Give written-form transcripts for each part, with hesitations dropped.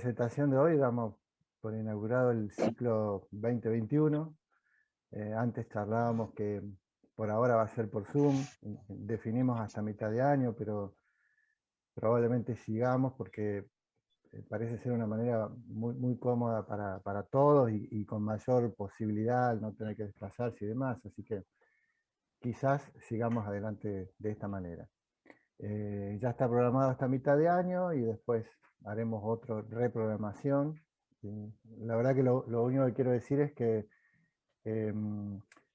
presentación de hoy damos por inaugurado el ciclo 2021. Antes charlábamos que por ahora va a ser por Zoom, definimos hasta mitad de año, pero probablemente sigamos porque parece ser una manera muy cómoda para todos y con mayor posibilidad al no tener que desplazarse y demás, así que quizás sigamos adelante de esta manera. Ya está programado hasta mitad de año y después haremos otra reprogramación. La verdad que lo único que quiero decir es que de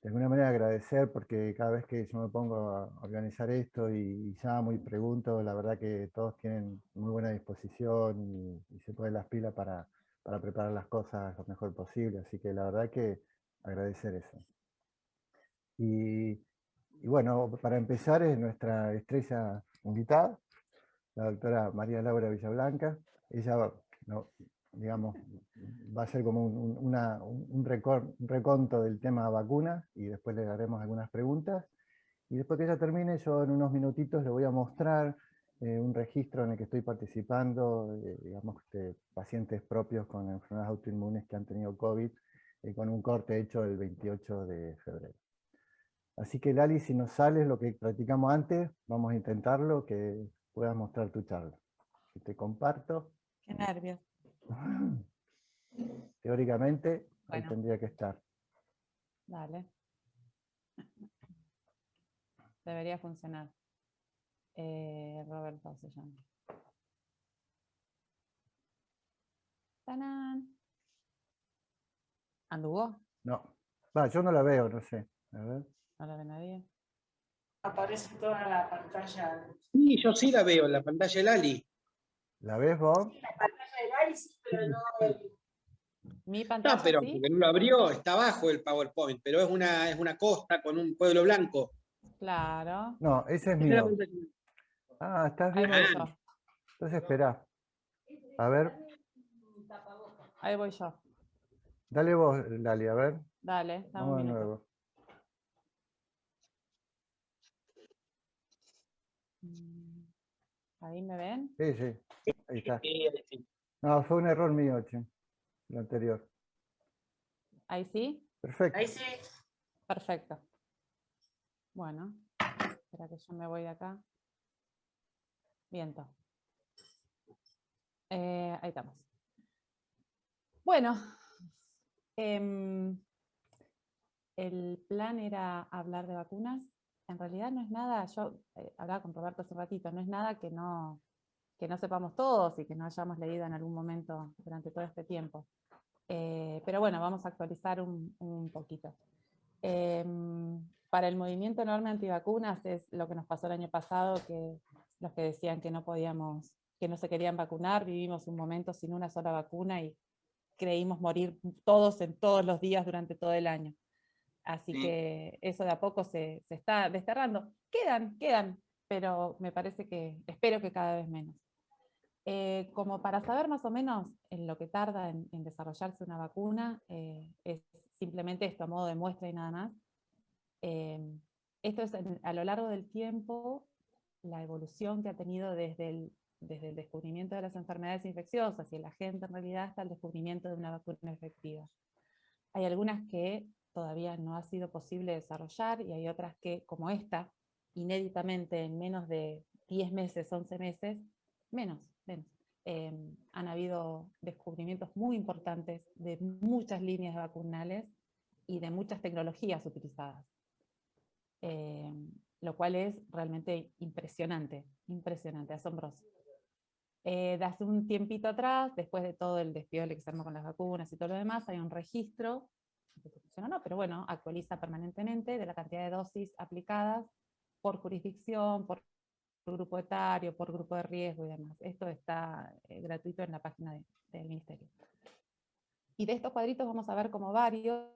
alguna manera agradecer, porque cada vez que yo me pongo a organizar esto y llamo y pregunto, la verdad que todos tienen muy buena disposición y se ponen las pilas para preparar las cosas lo mejor posible, así que la verdad que agradecer eso. Y bueno, para empezar es nuestra estrella invitada, la doctora María Laura Villablanca. Ella, no, digamos, va a ser como un reconto del tema vacunas y después le daremos algunas preguntas. Y después que ella termine, yo en unos minutitos le voy a mostrar un registro en el que estoy participando, digamos, de pacientes propios con enfermedades autoinmunes que han tenido COVID, con un corte hecho el 28 de febrero. Así que Lali, si nos sale lo que practicamos antes, vamos a intentarlo, que puedas mostrar tu charla. Si te comparto. Qué nervios. Teóricamente, ahí Bueno. tendría que estar. Dale. Debería funcionar. Roberto se llama. ¡Tanán! ¿Anduvo? No. Yo no la veo, no sé. A ver. ¿No la ve nadie? Aparece toda la pantalla. Sí, yo sí la veo en la pantalla de Lali. ¿La ves vos? La pantalla de Lali sí, pero no Mi No, pantalla pero sí. porque no lo abrió, está abajo el PowerPoint, pero es una costa con un pueblo blanco. Claro. No, ese es Esa es la mío. pantalla. Ah, estás Ahí viendo. voy yo. Entonces espera. A ver, Ahí voy yo. dale vos, Lali, a ver. Dale, dame Vamos un de minuto. nuevo. ¿Ahí me ven? Sí, sí. Ahí está. Sí. No, fue un error mío, che. Lo anterior. ¿Ahí sí? Perfecto. ahí sí. Perfecto. Bueno, espera que yo me voy de acá. Viento. Ahí estamos. Bueno, el plan era hablar de vacunas. En realidad no es nada, yo hablaba con Roberto hace un ratito, no es nada que no sepamos todos y que no hayamos leído en algún momento durante todo este tiempo. Pero bueno, vamos a actualizar un poquito. Para el movimiento enorme antivacunas es lo que nos pasó el año pasado, que los que decían que no podíamos, que no se querían vacunar, vivimos un momento sin una sola vacuna y creímos morir todos en todos los días durante todo el año. Así que eso de a poco se está desterrando. Quedan, pero me parece que, espero que cada vez menos. Como para saber más o menos en lo que tarda en desarrollarse una vacuna, es simplemente esto a modo de muestra y nada más. Esto es a lo largo del tiempo la evolución que ha tenido desde el descubrimiento de las enfermedades infecciosas y el agente en realidad hasta el descubrimiento de una vacuna efectiva. Hay algunas que todavía no ha sido posible desarrollar y hay otras que, como esta, inéditamente en menos de 10 meses, 11 meses, menos, han habido descubrimientos muy importantes de muchas líneas vacunales y de muchas tecnologías utilizadas. Lo cual es realmente impresionante, asombroso. De hace un tiempito atrás, después de todo el despiole que se armó con las vacunas y todo lo demás, hay un registro, no, pero bueno, actualiza permanentemente de la cantidad de dosis aplicadas por jurisdicción, por grupo etario, por grupo de riesgo y demás. Esto está gratuito en la página del Ministerio. Y de estos cuadritos vamos a ver como varios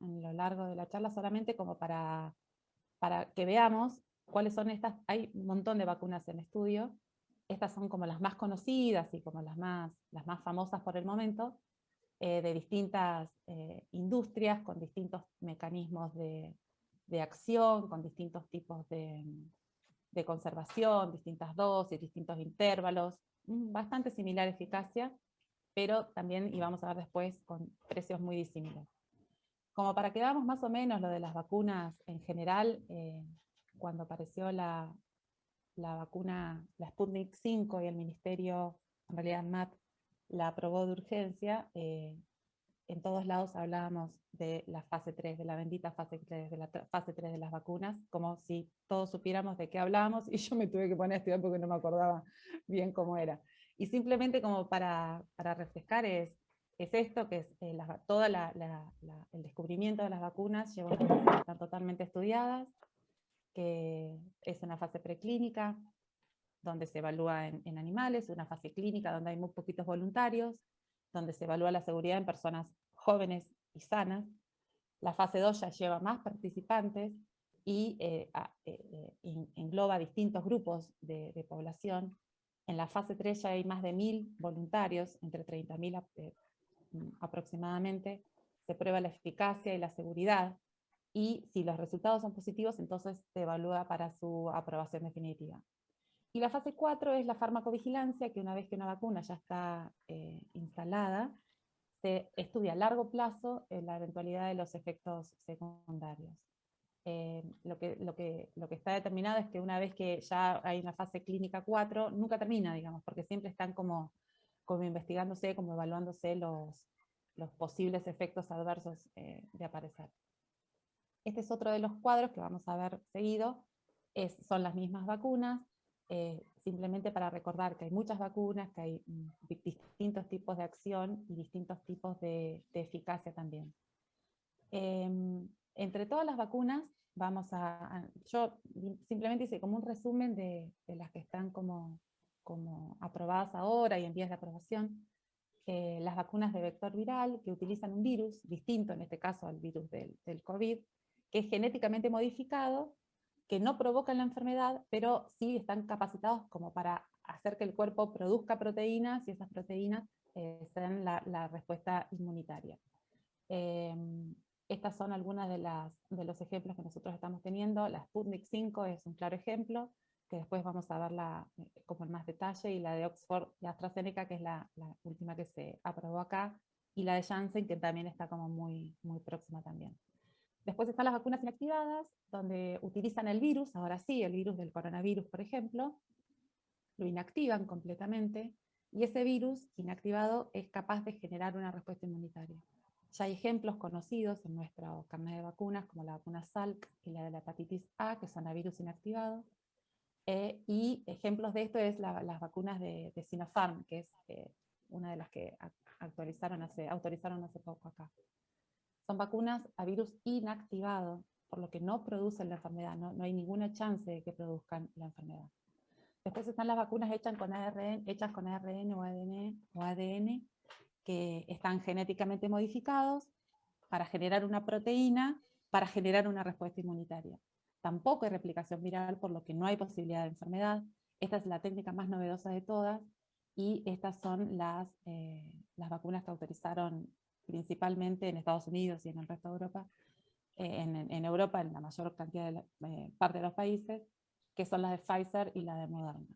en lo largo de la charla, solamente como para que veamos cuáles son estas. Hay un montón de vacunas en estudio. Estas son como las más conocidas y como las más famosas por el momento, de distintas industrias, con distintos mecanismos de acción, con distintos tipos de conservación, distintas dosis, distintos intervalos, bastante similar eficacia, pero también, y vamos a ver después, con precios muy disímiles. Como para que veamos más o menos lo de las vacunas en general, cuando apareció la vacuna, la Sputnik 5, y el ministerio, en realidad MAT, la aprobó de urgencia, en todos lados hablábamos de la fase 3, de la bendita fase 3, de la fase 3 de las vacunas, como si todos supiéramos de qué hablábamos, y yo me tuve que poner a estudiar porque no me acordaba bien cómo era. Y simplemente como para refrescar es esto, que es todo el descubrimiento de las vacunas, lleva una fase que están totalmente estudiadas, que es una fase preclínica, donde se evalúa en animales, una fase clínica donde hay muy poquitos voluntarios, donde se evalúa la seguridad en personas jóvenes y sanas. La fase 2 ya lleva más participantes y engloba distintos grupos de población. En la fase 3 ya hay más de 1000 voluntarios, entre 30.000 aproximadamente. Se prueba la eficacia y la seguridad, y si los resultados son positivos, entonces se evalúa para su aprobación definitiva. Y la fase 4 es la farmacovigilancia, que una vez que una vacuna ya está instalada, se estudia a largo plazo la eventualidad de los efectos secundarios. Lo que está determinado es que una vez que ya hay una fase clínica 4, nunca termina, digamos, porque siempre están como investigándose, como evaluándose los posibles efectos adversos de aparecer. Este es otro de los cuadros que vamos a ver seguido. Son las mismas vacunas, simplemente para recordar que hay muchas vacunas, que hay distintos tipos de acción y distintos tipos de eficacia también. Entre todas las vacunas, yo simplemente hice como un resumen de las que están como aprobadas ahora y en vías de aprobación. Las vacunas de vector viral, que utilizan un virus distinto, en este caso al virus del COVID, que es genéticamente modificado, que no provocan la enfermedad, pero sí están capacitados como para hacer que el cuerpo produzca proteínas, y esas proteínas sean la respuesta inmunitaria. Estas son algunas de los ejemplos que nosotros estamos teniendo. La Sputnik 5 es un claro ejemplo, que después vamos a verla como en más detalle, y la de Oxford y AstraZeneca, que es la última que se aprobó acá, y la de Janssen, que también está como muy, muy próxima también. Después están las vacunas inactivadas, donde utilizan el virus, ahora sí, el virus del coronavirus, por ejemplo, lo inactivan completamente, y ese virus inactivado es capaz de generar una respuesta inmunitaria. Ya hay ejemplos conocidos en nuestro carnet de vacunas, como la vacuna Salk y la de la hepatitis A, que son a virus inactivado. Y ejemplos de esto es las vacunas de Sinopharm, que es una de las que autorizaron hace poco acá. Son vacunas a virus inactivado, por lo que no producen la enfermedad, no hay ninguna chance de que produzcan la enfermedad. Después están las vacunas hechas con ARN o ADN, que están genéticamente modificados para generar una proteína, para generar una respuesta inmunitaria. Tampoco hay replicación viral, por lo que no hay posibilidad de enfermedad. Esta es la técnica más novedosa de todas, y estas son las vacunas que autorizaron principalmente en Estados Unidos y en el resto de Europa, en Europa en la mayor cantidad de parte de los países, que son las de Pfizer y la de Moderna.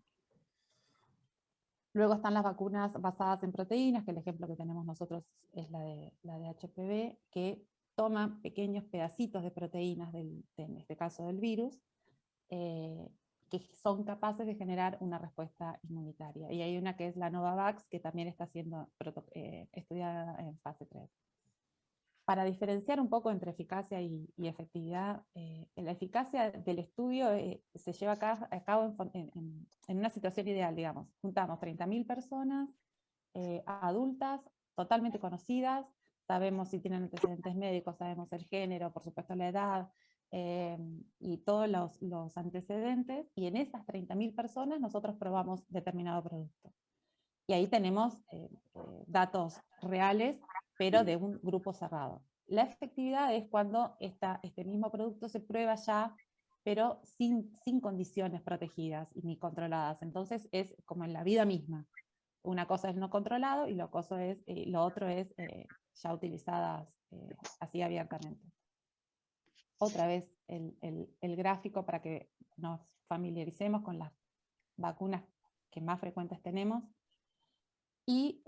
Luego están las vacunas basadas en proteínas, que el ejemplo que tenemos nosotros es la de HPV, que toma pequeños pedacitos de proteínas, en este caso del virus, que son capaces de generar una respuesta inmunitaria. Y hay una que es la Novavax, que también está siendo estudiada en fase 3. Para diferenciar un poco entre eficacia y efectividad, la eficacia del estudio se lleva a cabo en una situación ideal, digamos. Juntamos 30.000 personas adultas, totalmente conocidas, sabemos si tienen antecedentes médicos, sabemos el género, por supuesto la edad, y todos los antecedentes, y en esas 30.000 personas nosotros probamos determinado producto. Y ahí tenemos datos reales, pero de un grupo cerrado. La efectividad es cuando este mismo producto se prueba ya, pero sin condiciones protegidas ni controladas. Entonces es como en la vida misma. Una cosa es no controlado y lo otro es ya utilizadas así abiertamente. Otra vez el gráfico para que nos familiaricemos con las vacunas que más frecuentes tenemos. Y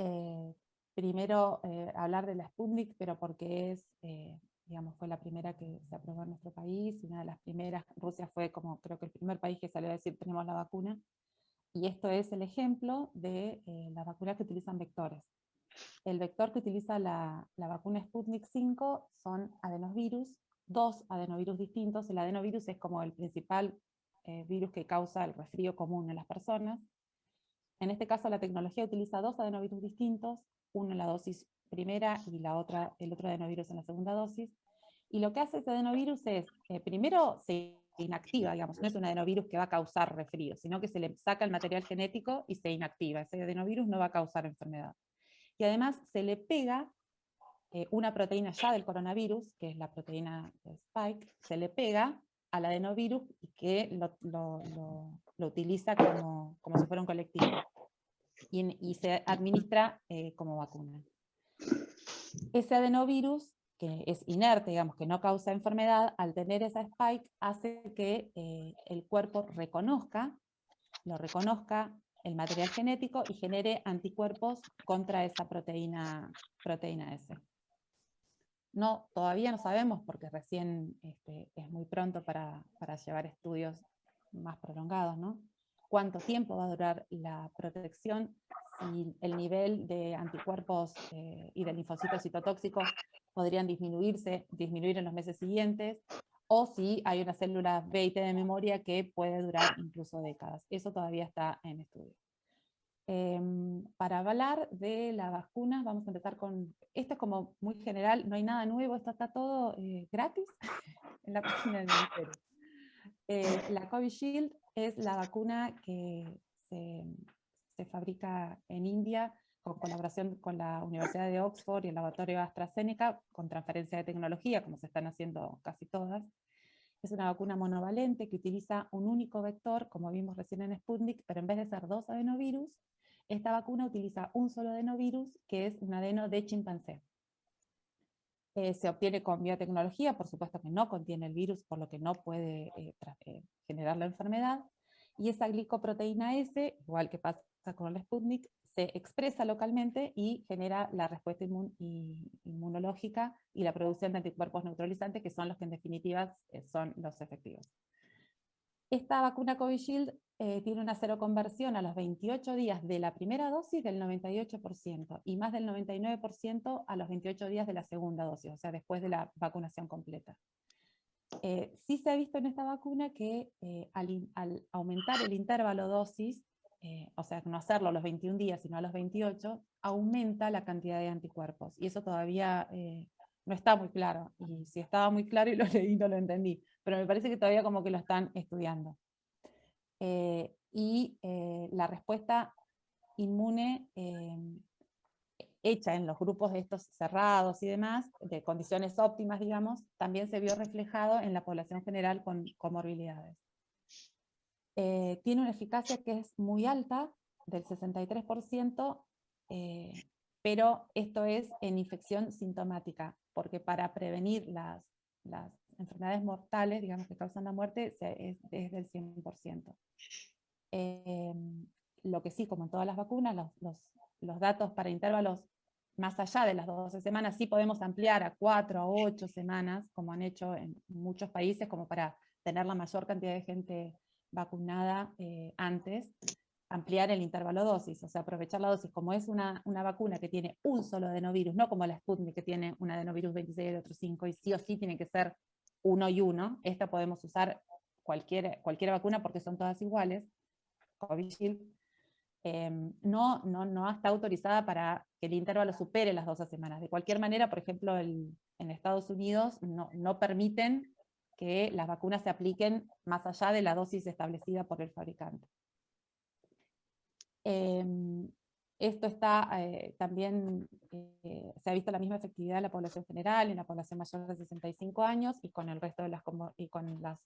primero hablar de la Sputnik, pero porque es, digamos, fue la primera que se aprobó en nuestro país, y una de las primeras. Rusia fue como, creo que el primer país que salió a decir tenemos la vacuna, y esto es el ejemplo de las vacunas que utilizan vectores. El vector que utiliza la vacuna Sputnik 5 son adenovirus, 2 adenovirus distintos. El adenovirus es como el principal virus que causa el resfrío común en las personas. En este caso la tecnología utiliza 2 adenovirus distintos, uno en la dosis primera y el otro adenovirus en la segunda dosis. Y lo que hace ese adenovirus es, primero se inactiva, digamos, no es un adenovirus que va a causar resfrío, sino que se le saca el material genético y se inactiva. Ese adenovirus no va a causar enfermedad. Y además se le pega una proteína ya del coronavirus, que es la proteína Spike, se le pega al adenovirus y que lo utiliza como si fuera un colectivo. Y se administra como vacuna. Ese adenovirus, que es inerte, digamos, que no causa enfermedad, al tener esa Spike, hace que el cuerpo lo reconozca el material genético y genere anticuerpos contra esa proteína S. No, todavía no sabemos, porque recién es muy pronto para llevar estudios más prolongados, ¿no? Cuánto tiempo va a durar la protección, si el nivel de anticuerpos y de linfocitos citotóxicos podrían disminuir en los meses siguientes, o si hay una célula B y T de memoria que puede durar incluso décadas. Eso todavía está en estudio. Para hablar de las vacunas, vamos a empezar con, esto es como muy general, no hay nada nuevo, esto está todo gratis en la página del Ministerio. La Covishield es la vacuna que se fabrica en India con colaboración con la Universidad de Oxford y el laboratorio AstraZeneca, con transferencia de tecnología, como se están haciendo casi todas. Es una vacuna monovalente que utiliza un único vector, como vimos recién en Sputnik, pero en vez de ser 2 adenovirus, esta vacuna utiliza un solo adenovirus, que es un adeno de chimpancé. Se obtiene con biotecnología, por supuesto que no contiene el virus, por lo que no puede generar la enfermedad, y esa glicoproteína S, igual que pasa con el Sputnik, se expresa localmente y genera la respuesta inmunológica y la producción de anticuerpos neutralizantes, que son los que en definitiva son los efectivos. Esta vacuna Covishield tiene una seroconversión a los 28 días de la primera dosis del 98%, y más del 99% a los 28 días de la segunda dosis, o sea, después de la vacunación completa. Sí se ha visto en esta vacuna que al aumentar el intervalo dosis, o sea, no hacerlo a los 21 días, sino a los 28, aumenta la cantidad de anticuerpos, y eso todavía no está muy claro, y si estaba muy claro y lo leí no lo entendí, pero me parece que todavía como que lo están estudiando. La respuesta inmune hecha en los grupos de estos cerrados y demás, de condiciones óptimas, digamos, también se vio reflejado en la población general con comorbilidades. Tiene una eficacia que es muy alta, del 63%, pero esto es en infección sintomática, porque para prevenir las enfermedades mortales, digamos, que causan la muerte, es del 100%. Lo que sí, como en todas las vacunas, los datos para intervalos más allá de las 12 semanas sí podemos ampliar a 4 a 8 semanas, como han hecho en muchos países, como para tener la mayor cantidad de gente vacunada antes, ampliar el intervalo dosis, o sea, aprovechar la dosis. Como es una vacuna que tiene un solo adenovirus, no como la Sputnik que tiene un adenovirus 26 y el otro 5, y sí o sí tiene que ser uno y uno, esta podemos usar cualquier vacuna porque son todas iguales. Covishield no está autorizada para que el intervalo supere las 12 semanas. De cualquier manera, por ejemplo, en Estados Unidos no permiten que las vacunas se apliquen más allá de la dosis establecida por el fabricante. Esto está también, se ha visto la misma efectividad en la población general, en la población mayor de 65 años, y con el resto de las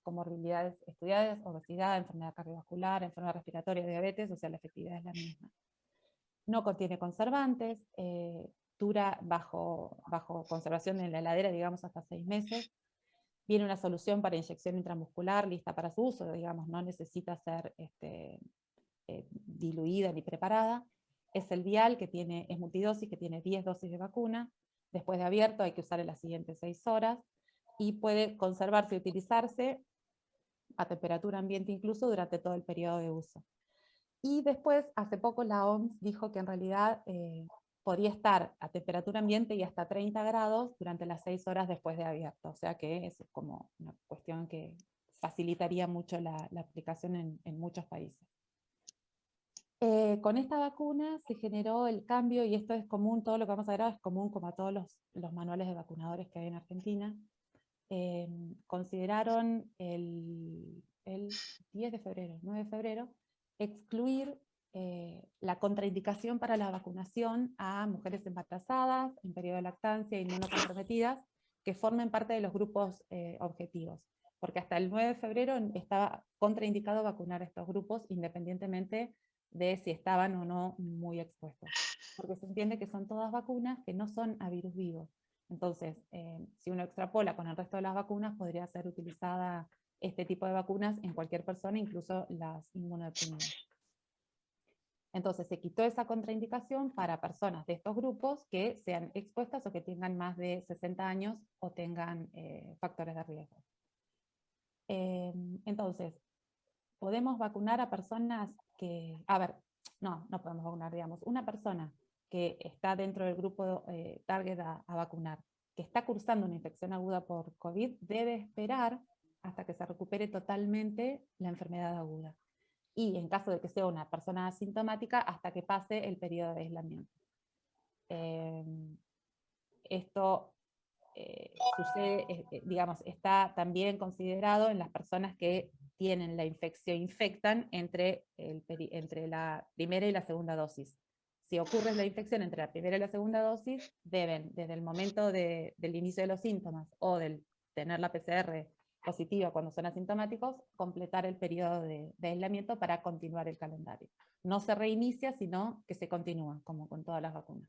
comorbilidades estudiadas: obesidad, enfermedad cardiovascular, enfermedad respiratoria, diabetes, o sea, la efectividad es la misma. No contiene conservantes, dura bajo conservación en la heladera, digamos, hasta 6 meses. Viene una solución para inyección intramuscular lista para su uso, digamos, no necesita ser diluida ni preparada. Es el vial que es multidosis, que tiene 10 dosis de vacuna. Después de abierto hay que usar en las siguientes 6 horas, y puede conservarse y utilizarse a temperatura ambiente incluso durante todo el periodo de uso. Y después, hace poco la OMS dijo que en realidad podía estar a temperatura ambiente y hasta 30 grados durante las 6 horas después de abierto. O sea que es como una cuestión que facilitaría mucho la aplicación en muchos países. Con esta vacuna se generó el cambio, y esto es común, todo lo que vamos a ver ahora es común como a todos los manuales de vacunadores que hay en Argentina. Consideraron el 10 de febrero, 9 de febrero, excluir la contraindicación para la vacunación a mujeres embarazadas, en periodo de lactancia, inmunocomprometidas, que formen parte de los grupos objetivos. Porque hasta el 9 de febrero estaba contraindicado vacunar a estos grupos, independientemente de si estaban o no muy expuestos. Porque se entiende que son todas vacunas que no son a virus vivo. Entonces, si uno extrapola con el resto de las vacunas, podría ser utilizada este tipo de vacunas en cualquier persona, incluso las inmunodeprimidas. Entonces, se quitó esa contraindicación para personas de estos grupos que sean expuestas o que tengan más de 60 años o tengan factores de riesgo. Entonces, podemos vacunar a personas que, no podemos vacunar, digamos, una persona que está dentro del grupo target a vacunar, que está cursando una infección aguda por COVID, debe esperar hasta que se recupere totalmente la enfermedad aguda. Y en caso de que sea una persona asintomática, hasta que pase el periodo de aislamiento. Esto sucede, digamos, está también considerado en las personas que tienen la infección, infectan entre la primera y la segunda dosis. Si ocurre la infección entre la primera y la segunda dosis, deben, desde el momento del inicio de los síntomas o del tener la PCR positiva cuando son asintomáticos, completar el periodo de aislamiento para continuar el calendario. No se reinicia, sino que se continúa, como con todas las vacunas.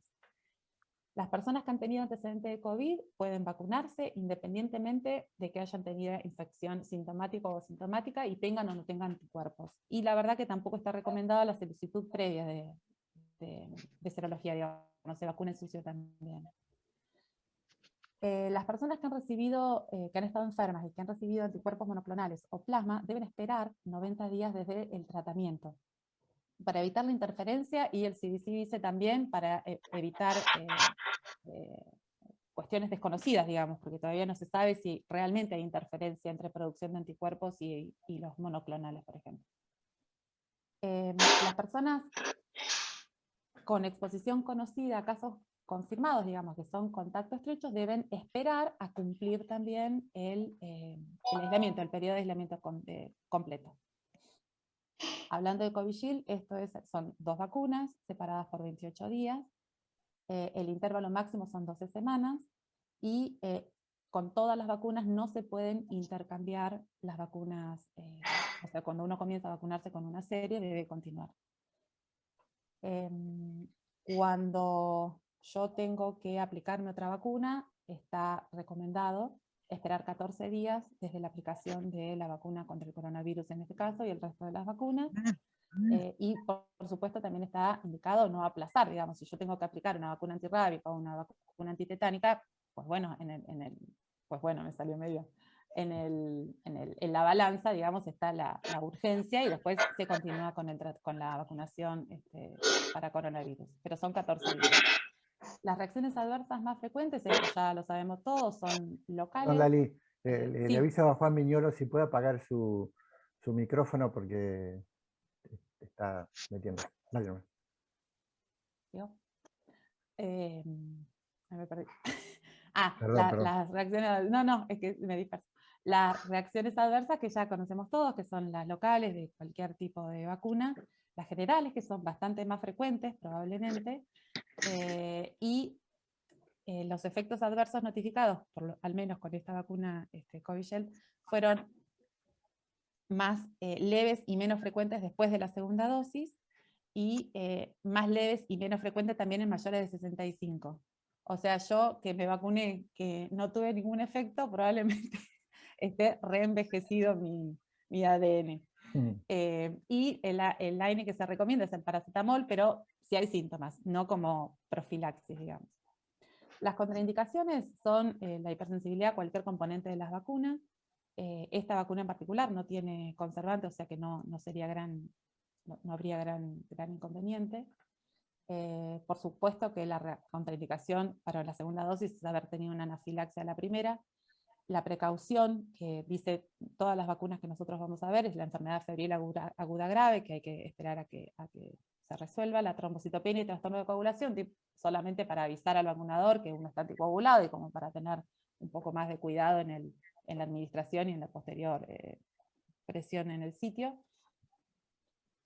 Las personas que han tenido antecedentes de COVID pueden vacunarse independientemente de que hayan tenido infección sintomática o asintomática y tengan o no tengan anticuerpos. Y la verdad que tampoco está recomendada la solicitud previa de serología, digamos, se vacuna en sucio también. Las personas que han recibido, que han estado enfermas y que han recibido anticuerpos monoclonales o plasma deben esperar 90 días desde el tratamiento, para evitar la interferencia, y el CDC dice también para evitar cuestiones desconocidas, digamos, porque todavía no se sabe si realmente hay interferencia entre producción de anticuerpos y los monoclonales, por ejemplo. Las personas con exposición conocida a casos confirmados, digamos, que son contactos estrechos, deben esperar a cumplir también el aislamiento, el periodo de aislamiento completo. Hablando de Covishield, son 2 vacunas separadas por 28 días, el intervalo máximo son 12 semanas, y con todas las vacunas no se pueden intercambiar las vacunas, o sea, cuando uno comienza a vacunarse con una serie, debe continuar. Cuando yo tengo que aplicarme otra vacuna, está recomendado esperar 14 días desde la aplicación de la vacuna contra el coronavirus en este caso, y el resto de las vacunas. Y por supuesto también está indicado no aplazar, digamos, si yo tengo que aplicar una vacuna antirrábica o una vacuna antitetánica, pues bueno, me salió medio. En la balanza, digamos, está la urgencia, y después se continúa con la vacunación para coronavirus, pero son 14 días. Las reacciones adversas más frecuentes, esto ya lo sabemos todos, son locales. Don Lali, Sí. le aviso a Juan Miñolo si puede apagar su micrófono porque está metiendo. Dale, nomás. Me perdí. Perdón. Las reacciones, no, es que me disperso. Las reacciones adversas que ya conocemos todos, que son las locales de cualquier tipo de vacuna, las generales, que son bastante más frecuentes probablemente, y los efectos adversos notificados, al menos con esta vacuna Covishield, fueron más leves y menos frecuentes después de la segunda dosis, y más leves y menos frecuentes también en mayores de 65. O sea, yo que me vacuné, que no tuve ningún efecto, probablemente esté reenvejecido mi ADN. Y el AINE que se recomienda es el paracetamol, pero si hay síntomas, no como profilaxis, digamos. Las contraindicaciones son la hipersensibilidad a cualquier componente de las vacunas. Esta vacuna en particular no tiene conservante, o sea que no habría gran inconveniente. Por supuesto que la contraindicación para la segunda dosis es haber tenido una anafilaxia a la primera. La precaución que dice todas las vacunas que nosotros vamos a ver es la enfermedad febril aguda grave, que hay que esperar a que se resuelva, la trombocitopenia y trastorno de coagulación, solamente para avisar al vacunador que uno está anticoagulado y como para tener un poco más de cuidado en la administración y en la posterior presión en el sitio.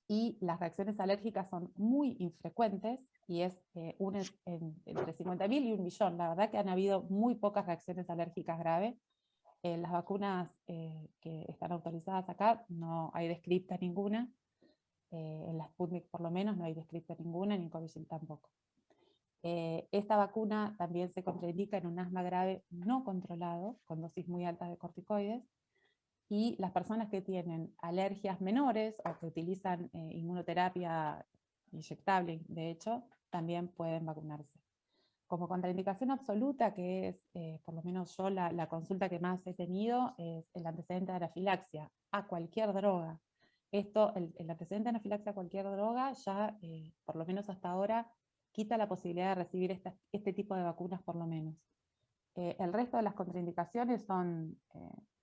Y las reacciones alérgicas son muy infrecuentes, y es una entre 50.000 y 1.000.000. La verdad que han habido muy pocas reacciones alérgicas graves. En las vacunas que están autorizadas acá no hay descripta ninguna, en la Sputnik por lo menos no hay descripta ninguna, ni en Covishield tampoco. Esta vacuna también se contraindica en un asma grave no controlado, con dosis muy altas de corticoides, y las personas que tienen alergias menores o que utilizan inmunoterapia inyectable, de hecho, también pueden vacunarse. Como contraindicación absoluta, que es, por lo menos yo, la consulta que más he tenido, es el antecedente de anafilaxia a cualquier droga. El antecedente de anafilaxia a cualquier droga ya, por lo menos hasta ahora, quita la posibilidad de recibir este tipo de vacunas por lo menos. El resto de las contraindicaciones son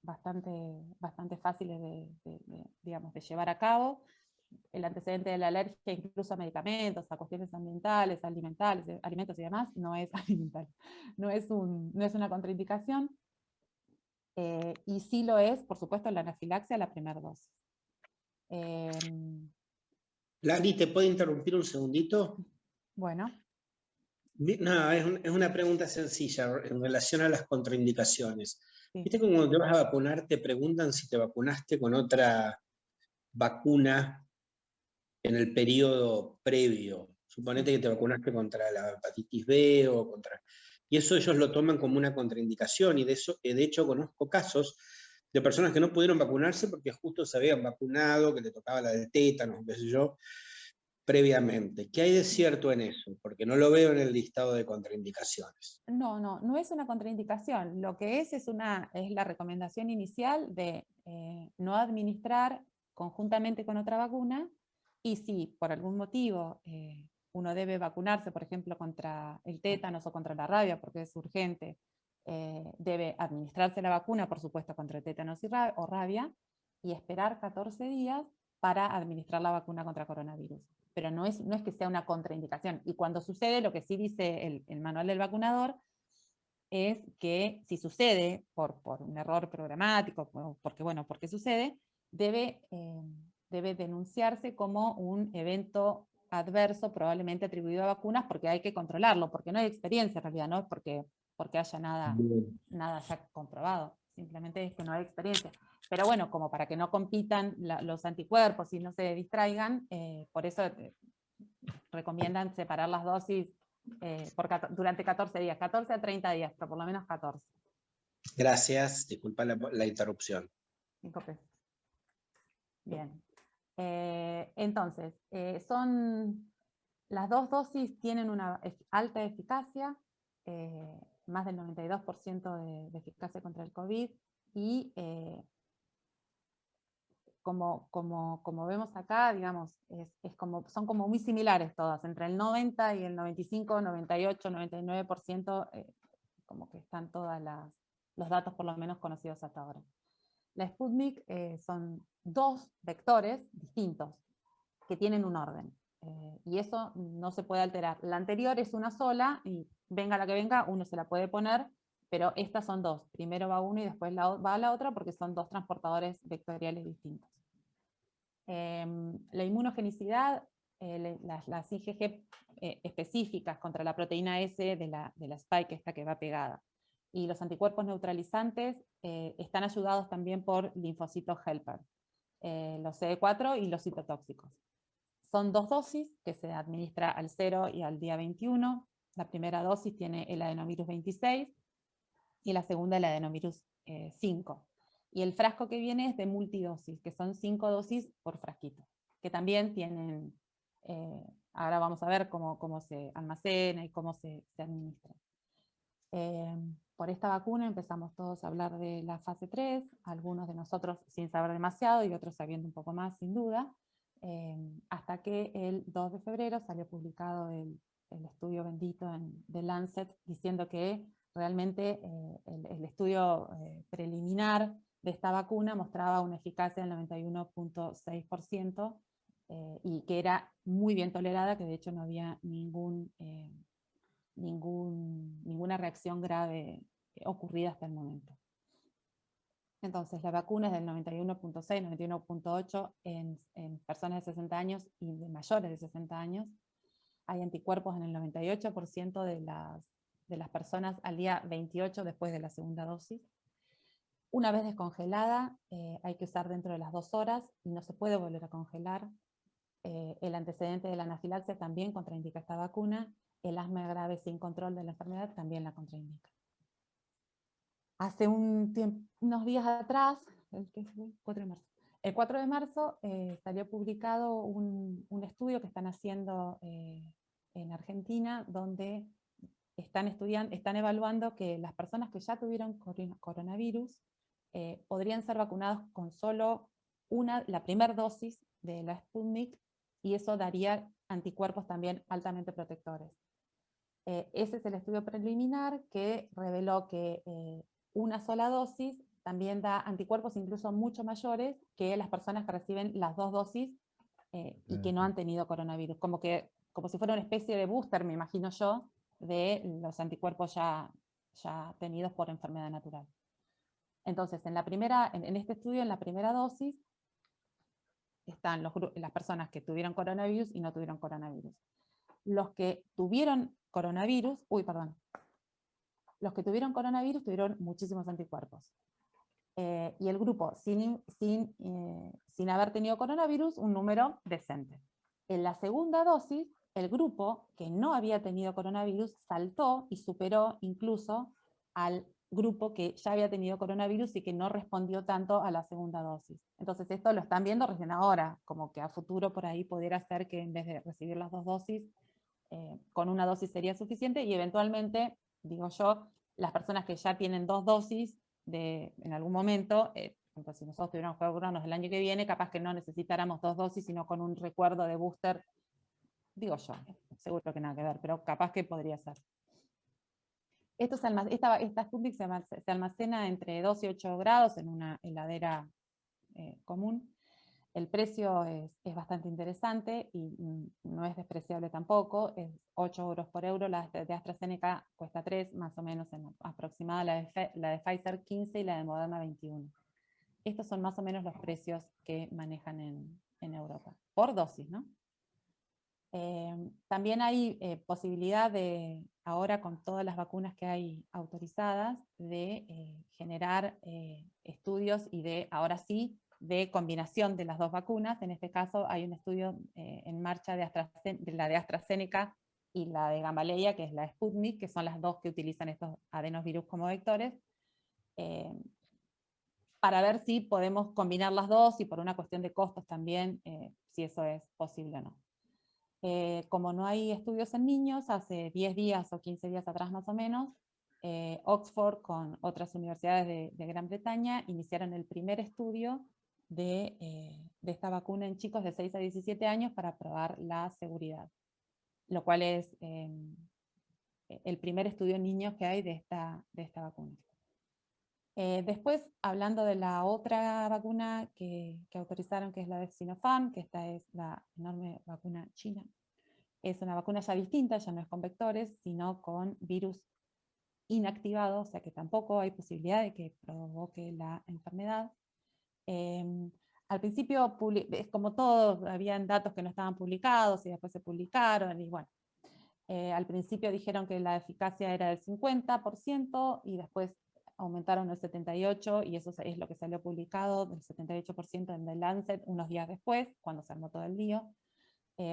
bastante fáciles digamos, de llevar a cabo. El antecedente de la alergia incluso a medicamentos, a cuestiones ambientales, alimentos y demás, no es alimental, no es una contraindicación. Y sí lo es, por supuesto, la anafilaxia a la primera dosis. Lali, ¿te puedo interrumpir un segundito? Bueno. No, es una pregunta sencilla en relación a las contraindicaciones. Sí. Viste que cuando te vas a vacunar te preguntan si te vacunaste con otra vacuna en el periodo previo. Suponete que te vacunaste contra la hepatitis B o contra... Y eso ellos lo toman como una contraindicación, y de hecho conozco casos de personas que no pudieron vacunarse porque justo se habían vacunado, que le tocaba la del tétano, qué sé yo, previamente. ¿Qué hay de cierto en eso? Porque no lo veo en el listado de contraindicaciones. No es una contraindicación. Lo que es la recomendación inicial de no administrar conjuntamente con otra vacuna, y si por algún motivo uno debe vacunarse, por ejemplo, contra el tétanos o contra la rabia, porque es urgente, debe administrarse la vacuna, por supuesto, contra el tétanos o rabia, y esperar 14 días para administrar la vacuna contra coronavirus. Pero no es que sea una contraindicación. Y cuando sucede, lo que sí dice el manual del vacunador es que si sucede por un error programático, porque sucede, debe denunciarse como un evento adverso probablemente atribuido a vacunas, porque hay que controlarlo, porque no hay experiencia en realidad, no es porque haya nada ya comprobado, simplemente es que no hay experiencia. Pero bueno, como para que no compitan los anticuerpos y no se distraigan, por eso recomiendan separar las dosis durante 14 días, 14 a 30 días, pero por lo menos 14. Gracias, disculpa la interrupción. 5 pesos. Bien. Entonces, las dos dosis tienen una alta eficacia, más del 92% de eficacia contra el COVID, y como vemos acá, digamos, son como muy similares todas, entre el 90 y el 95, 98, 99%, como que están todos los datos por lo menos conocidos hasta ahora. La Sputnik son 2 vectores distintos que tienen un orden, y eso no se puede alterar. La anterior es una sola, y venga la que venga, uno se la puede poner, pero estas son 2. Primero va uno y después va la otra, porque son 2 transportadores vectoriales distintos. La inmunogenicidad, las IgG específicas contra la proteína S de la spike, esta que va pegada, y los anticuerpos neutralizantes están ayudados también por linfocitos helper, los CD4 y los citotóxicos. Son 2 dosis que se administra al 0 y al día 21. La primera dosis tiene el adenovirus 26 y la segunda el adenovirus 5. Y el frasco que viene es de multidosis, que son 5 dosis por frasquito, que también tienen Ahora vamos a ver cómo se almacena y cómo se administra. Por esta vacuna empezamos todos a hablar de la fase 3, algunos de nosotros sin saber demasiado y otros sabiendo un poco más, sin duda, hasta que el 2 de febrero salió publicado el estudio bendito en The Lancet, diciendo que realmente el estudio preliminar de esta vacuna mostraba una eficacia del 91.6%, y que era muy bien tolerada, que de hecho no había ninguna reacción grave ocurrida hasta el momento. Entonces, la vacuna es del 91.6, 91.8 en personas de 60 años y de mayores de 60 años. Hay anticuerpos en el 98% de las personas al día 28 después de la segunda dosis. Una vez descongelada, hay que usar dentro de las 2 horas y no se puede volver a congelar. El antecedente de la anafilaxia también contraindica esta vacuna. El asma grave sin control de la enfermedad también la contraindica. Hace unos días atrás, el 4 de marzo, salió publicado un estudio que están haciendo en Argentina, donde están evaluando que las personas que ya tuvieron coronavirus podrían ser vacunados con solo la primera dosis de la Sputnik, y eso daría anticuerpos también altamente protectores. Ese es el estudio preliminar que reveló que una sola dosis también da anticuerpos incluso mucho mayores que las personas que reciben las 2 dosis y que no han tenido coronavirus. Como si fuera una especie de booster, me imagino yo, de los anticuerpos ya tenidos por enfermedad natural. Entonces, en este estudio, en la primera dosis, están las personas que tuvieron coronavirus y no tuvieron coronavirus. Los que tuvieron coronavirus tuvieron muchísimos anticuerpos. Y el grupo sin haber tenido coronavirus, un número decente. En la segunda dosis, el grupo que no había tenido coronavirus saltó y superó incluso al grupo que ya había tenido coronavirus y que no respondió tanto a la segunda dosis. Entonces esto lo están viendo recién ahora, como que a futuro por ahí pudiera ser que en vez de recibir las 2 dosis, con una dosis sería suficiente, y eventualmente, digo yo, las personas que ya tienen 2 dosis en algún momento, si nosotros tuviéramos que vacunarnos el año que viene, capaz que no necesitáramos 2 dosis, sino con un recuerdo de booster, digo yo, seguro que nada que ver, pero capaz que podría ser. Esta Sputnik se almacena entre 2 y 8 grados en una heladera común. El precio es bastante interesante y no es despreciable tampoco, es 8 euros por euro, la de AstraZeneca cuesta 3, más o menos aproximada, la de Pfizer 15 y la de Moderna 21. Estos son más o menos los precios que manejan en Europa, por dosis, ¿no? También hay posibilidad de, ahora con todas las vacunas que hay autorizadas, de generar estudios y ahora sí, de combinación de las 2 vacunas. En este caso hay un estudio en marcha de la de AstraZeneca y la de Gamaleya, que es la Sputnik, que son las 2 que utilizan estos adenovirus como vectores, para ver si podemos combinar las 2 y por una cuestión de costos también, si eso es posible o no. Como no hay estudios en niños, hace 10 días o 15 días atrás más o menos, Oxford con otras universidades de Gran Bretaña iniciaron el primer estudio de esta vacuna en chicos de 6 a 17 años para probar la seguridad, lo cual es el primer estudio en niños que hay de esta vacuna. Después, hablando de la otra vacuna que autorizaron, que es la de Sinopharm, que esta es la enorme vacuna china. Es una vacuna ya distinta, ya no es con vectores, sino con virus inactivado, o sea que tampoco hay posibilidad de que provoque la enfermedad. Al principio, es como todo, habían datos que no estaban publicados y después se publicaron, y bueno, al principio dijeron que la eficacia era del 50% y después aumentaron el 78%, y eso es lo que salió publicado, del 78% en The Lancet unos días después, cuando se armó todo el lío,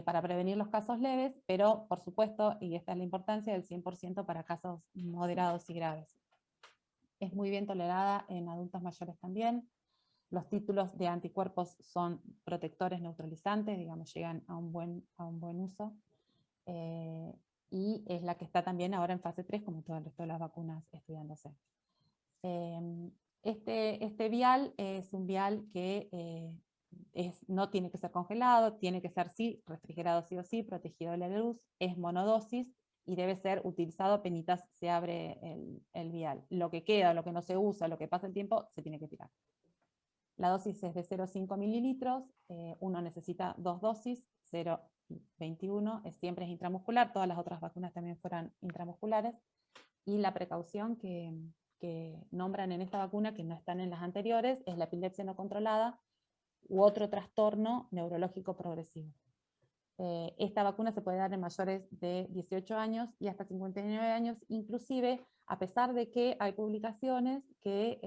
para prevenir los casos leves, pero por supuesto, y esta es la importancia, del 100% para casos moderados y graves. Es muy bien tolerada en adultos mayores también. Los títulos de anticuerpos son protectores neutralizantes, digamos, llegan a un buen uso. y es la que está también ahora en fase 3, como todo el resto de las vacunas estudiándose. Este vial es un vial que no tiene que ser congelado, tiene que ser sí, refrigerado sí o sí, protegido de la luz, es monodosis y debe ser utilizado apenas se abre el vial. Lo que queda, lo que no se usa, lo que pasa el tiempo, se tiene que tirar. La dosis es de 0,5 mililitros, uno necesita 2 dosis, 0,21, siempre es intramuscular, todas las otras vacunas también fueran intramusculares, y la precaución que nombran en esta vacuna, que no están en las anteriores, es la epilepsia no controlada u otro trastorno neurológico progresivo. Esta vacuna se puede dar en mayores de 18 años y hasta 59 años, inclusive a pesar de que hay publicaciones que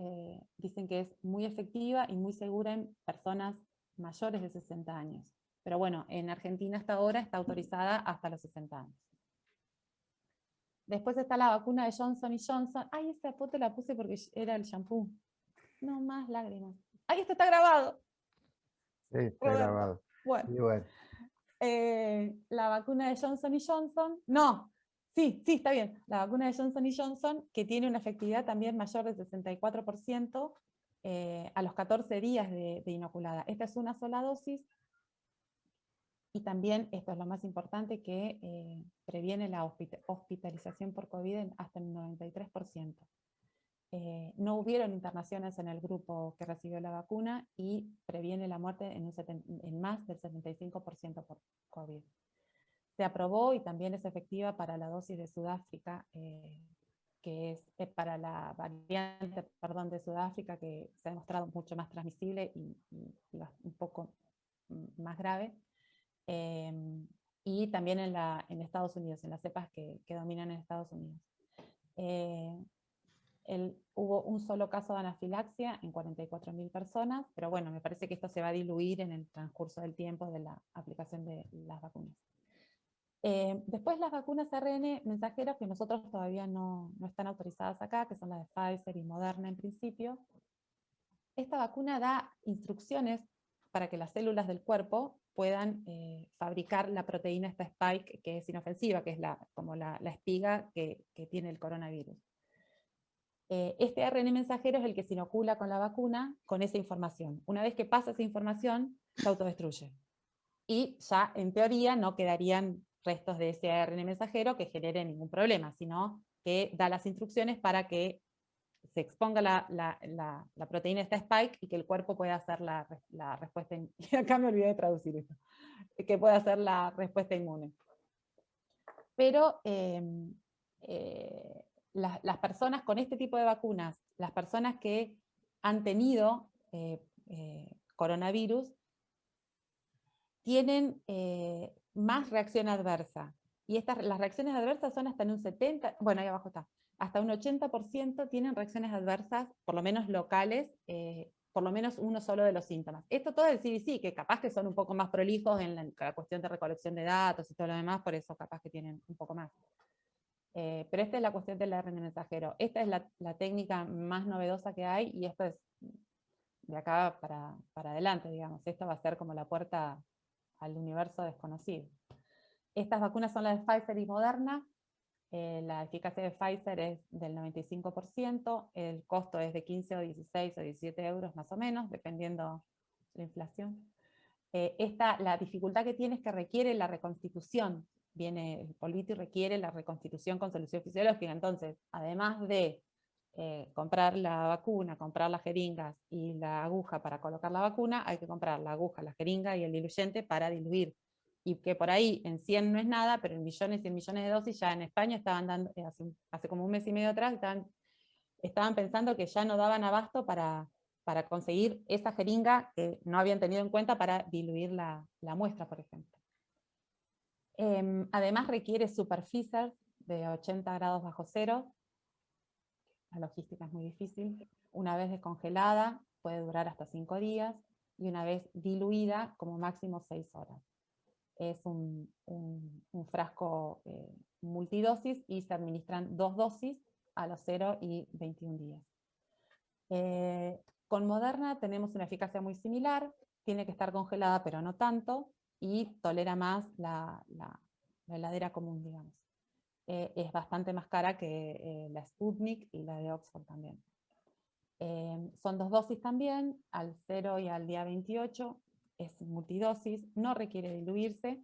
dicen que es muy efectiva y muy segura en personas mayores de 60 años. Pero bueno, en Argentina hasta ahora está autorizada hasta los 60 años. Después está la vacuna de Johnson & Johnson. Ay, esa foto la puse porque era el shampoo. No más lágrimas. Ay, esto está grabado. Sí, está Roberto. grabado. Bueno. Y bueno, la vacuna de Johnson & Johnson, no, sí, está bien, la vacuna de Johnson & Johnson, que tiene una efectividad también mayor del 64% a los 14 días de inoculada. Esta es una sola dosis, y también, esto es lo más importante, que previene la hospitalización por COVID hasta el 93%. No hubieron internaciones en el grupo que recibió la vacuna y previene la muerte en más del 75% por COVID. Se aprobó y también es efectiva para la dosis de Sudáfrica, que es para la variante de Sudáfrica, que se ha demostrado mucho más transmisible y un poco más grave. Y también en Estados Unidos, en las cepas que dominan en Estados Unidos. Hubo un solo caso de anafilaxia en 44.000 personas, pero bueno, me parece que esto se va a diluir en el transcurso del tiempo de la aplicación de las vacunas. Después las vacunas ARN mensajeras, que nosotros todavía no están autorizadas acá, que son las de Pfizer y Moderna en principio. Esta vacuna da instrucciones para que las células del cuerpo puedan fabricar la proteína esta spike, que es inofensiva, que es como la espiga que tiene el coronavirus. Este ARN mensajero es el que se inocula con la vacuna con esa información. Una vez que pasa esa información, se autodestruye. Y ya, en teoría, no quedarían restos de ese ARN mensajero que genere ningún problema, sino que da las instrucciones para que se exponga la proteína esta spike y que el cuerpo pueda hacer la respuesta. Y acá me olvidé de traducir esto. Que pueda hacer la respuesta inmune. Pero las personas con este tipo de vacunas, las personas que han tenido coronavirus, tienen más reacción adversa. Y las reacciones adversas son hasta en un 70%, bueno, ahí abajo está, hasta un 80% tienen reacciones adversas, por lo menos locales, por lo menos uno solo de los síntomas. Esto todo del CDC, que capaz que son un poco más prolijos en la cuestión de recolección de datos y todo lo demás, por eso capaz que tienen un poco más. Pero esta es la cuestión del ARN mensajero. Esta es la técnica más novedosa que hay, y esto es de acá para adelante, digamos. Esto va a ser como la puerta al universo desconocido. Estas vacunas son las de Pfizer y Moderna. La eficacia de Pfizer es del 95%, el costo es de 15 o 16 o 17 euros más o menos, dependiendo de la inflación. La dificultad que tiene es que requiere la reconstitución. El polvito y requiere la reconstitución con solución fisiológica. Entonces, además de comprar la vacuna, comprar las jeringas y la aguja para colocar la vacuna, hay que comprar la aguja, la jeringa y el diluyente para diluir. Y que por ahí en 100 no es nada, pero en millones y en millones de dosis ya en España estaban dando, hace como un mes y medio atrás, estaban pensando que ya no daban abasto para conseguir esa jeringa que no habían tenido en cuenta para diluir la muestra, por ejemplo. Además requiere superfreezer de 80 grados bajo cero. La logística es muy difícil. Una vez descongelada puede durar hasta 5 días, y una vez diluida como máximo 6 horas. Es un frasco multidosis, y se administran 2 dosis a los 0 y 21 días. Con Moderna tenemos una eficacia muy similar, tiene que estar congelada pero no tanto, y tolera más la la heladera común, digamos. Es bastante más cara que la Sputnik y la de Oxford también. Son 2 dosis también, al 0 y al día 28, es multidosis, no requiere diluirse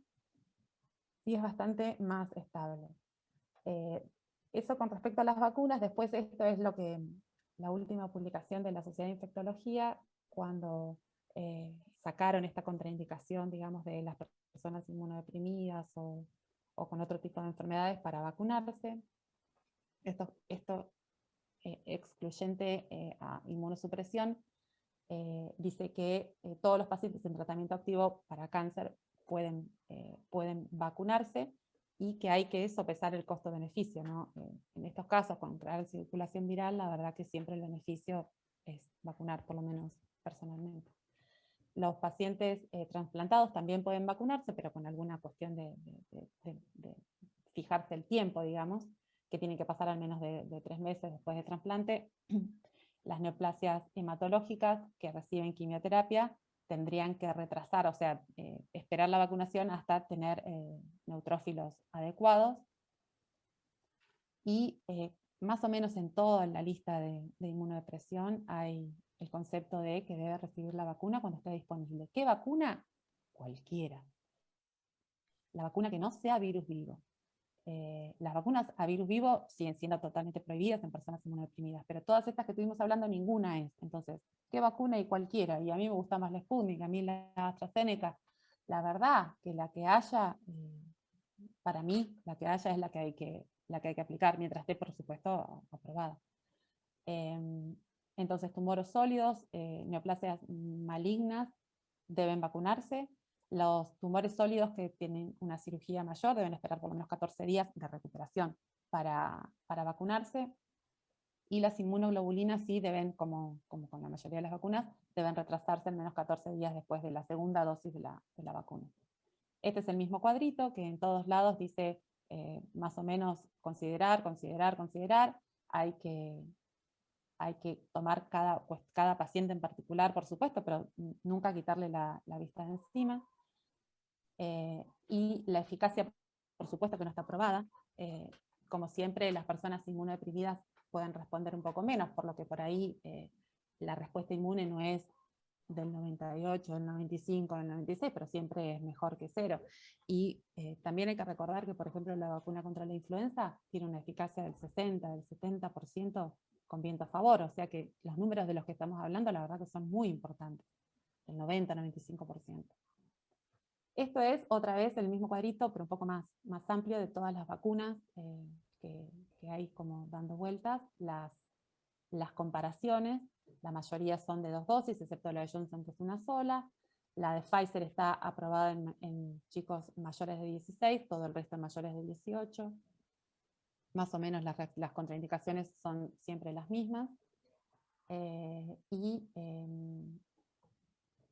y es bastante más estable. Eso con respecto a las vacunas. Después esto es lo que la última publicación de la Sociedad de Infectología, cuando sacaron esta contraindicación, digamos, de las personas inmunodeprimidas o con otro tipo de enfermedades para vacunarse. Esto excluyente a inmunosupresión, dice que todos los pacientes en tratamiento activo para cáncer pueden vacunarse, y que hay que sopesar el costo-beneficio, ¿no? En estos casos, con real circulación viral, la verdad que siempre el beneficio es vacunar, por lo menos personalmente. Los pacientes trasplantados también pueden vacunarse, pero con alguna cuestión de fijarse el tiempo, digamos, que tiene que pasar al menos de 3 meses después del trasplante. Las neoplasias hematológicas que reciben quimioterapia tendrían que retrasar, o sea, esperar la vacunación hasta tener neutrófilos adecuados. Y más o menos en toda la lista de inmunodepresión hay el concepto de que debe recibir la vacuna cuando esté disponible. ¿Qué vacuna? Cualquiera. La vacuna que no sea virus vivo. Las vacunas a virus vivo siguen siendo totalmente prohibidas en personas inmunodeprimidas, pero todas estas que estuvimos hablando, ninguna es. Entonces, ¿qué vacuna? Y cualquiera. Y a mí me gusta más la Sputnik, a mí la AstraZeneca. La verdad que la que haya, para mí, la que haya es la que hay que aplicar, mientras esté, por supuesto, aprobada. Entonces, tumores sólidos, neoplasias malignas, deben vacunarse. Los tumores sólidos que tienen una cirugía mayor deben esperar por lo menos 14 días de recuperación para vacunarse. Y las inmunoglobulinas sí deben, como con la mayoría de las vacunas, deben retrasarse al menos 14 días después de la segunda dosis de la vacuna. Este es el mismo cuadrito que en todos lados dice más o menos considerar. Hay que tomar cada paciente en particular, por supuesto, pero nunca quitarle la vista de encima. Y la eficacia, por supuesto que no está probada. Como siempre, las personas inmunodeprimidas pueden responder un poco menos, por lo que por ahí la respuesta inmune no es del 98, del 95, del 96, pero siempre es mejor que 0. Y también hay que recordar que, por ejemplo, la vacuna contra la influenza tiene una eficacia del 60, del 70% con viento a favor, o sea que los números de los que estamos hablando, la verdad que son muy importantes, el 90, 95%. Esto es otra vez el mismo cuadrito, pero un poco más amplio, de todas las vacunas que hay como dando vueltas, las comparaciones. La mayoría son de 2 dosis, excepto la de Johnson, que es una sola. La de Pfizer está aprobada en chicos mayores de 16, todo el resto en mayores de 18. Más o menos las contraindicaciones son siempre las mismas.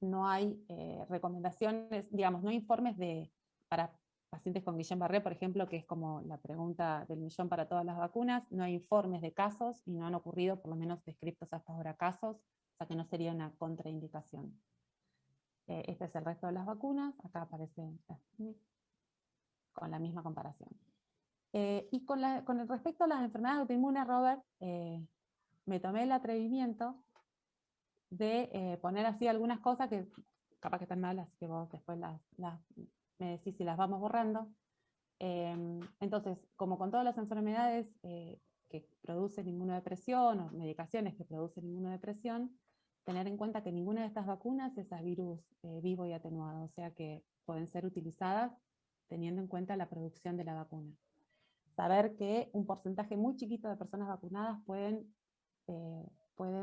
No hay recomendaciones, digamos, no hay informes para pacientes con Guillain-Barré, por ejemplo, que es como la pregunta del millón para todas las vacunas. No hay informes de casos y no han ocurrido, por lo menos descritos hasta ahora, casos, o sea que no sería una contraindicación. Este es el resto de las vacunas, acá aparece con la misma comparación. Y con respecto a las enfermedades autoinmunes, Robert, me tomé el atrevimiento de poner así algunas cosas que capaz que están mal, así que vos después me decís si las vamos borrando. Entonces, como con todas las enfermedades que producen inmunodepresión, o medicaciones que producen inmunodepresión, tener en cuenta que ninguna de estas vacunas es a virus vivo y atenuado, o sea que pueden ser utilizadas teniendo en cuenta la producción de la vacuna. Saber que un porcentaje muy chiquito de personas vacunadas pueden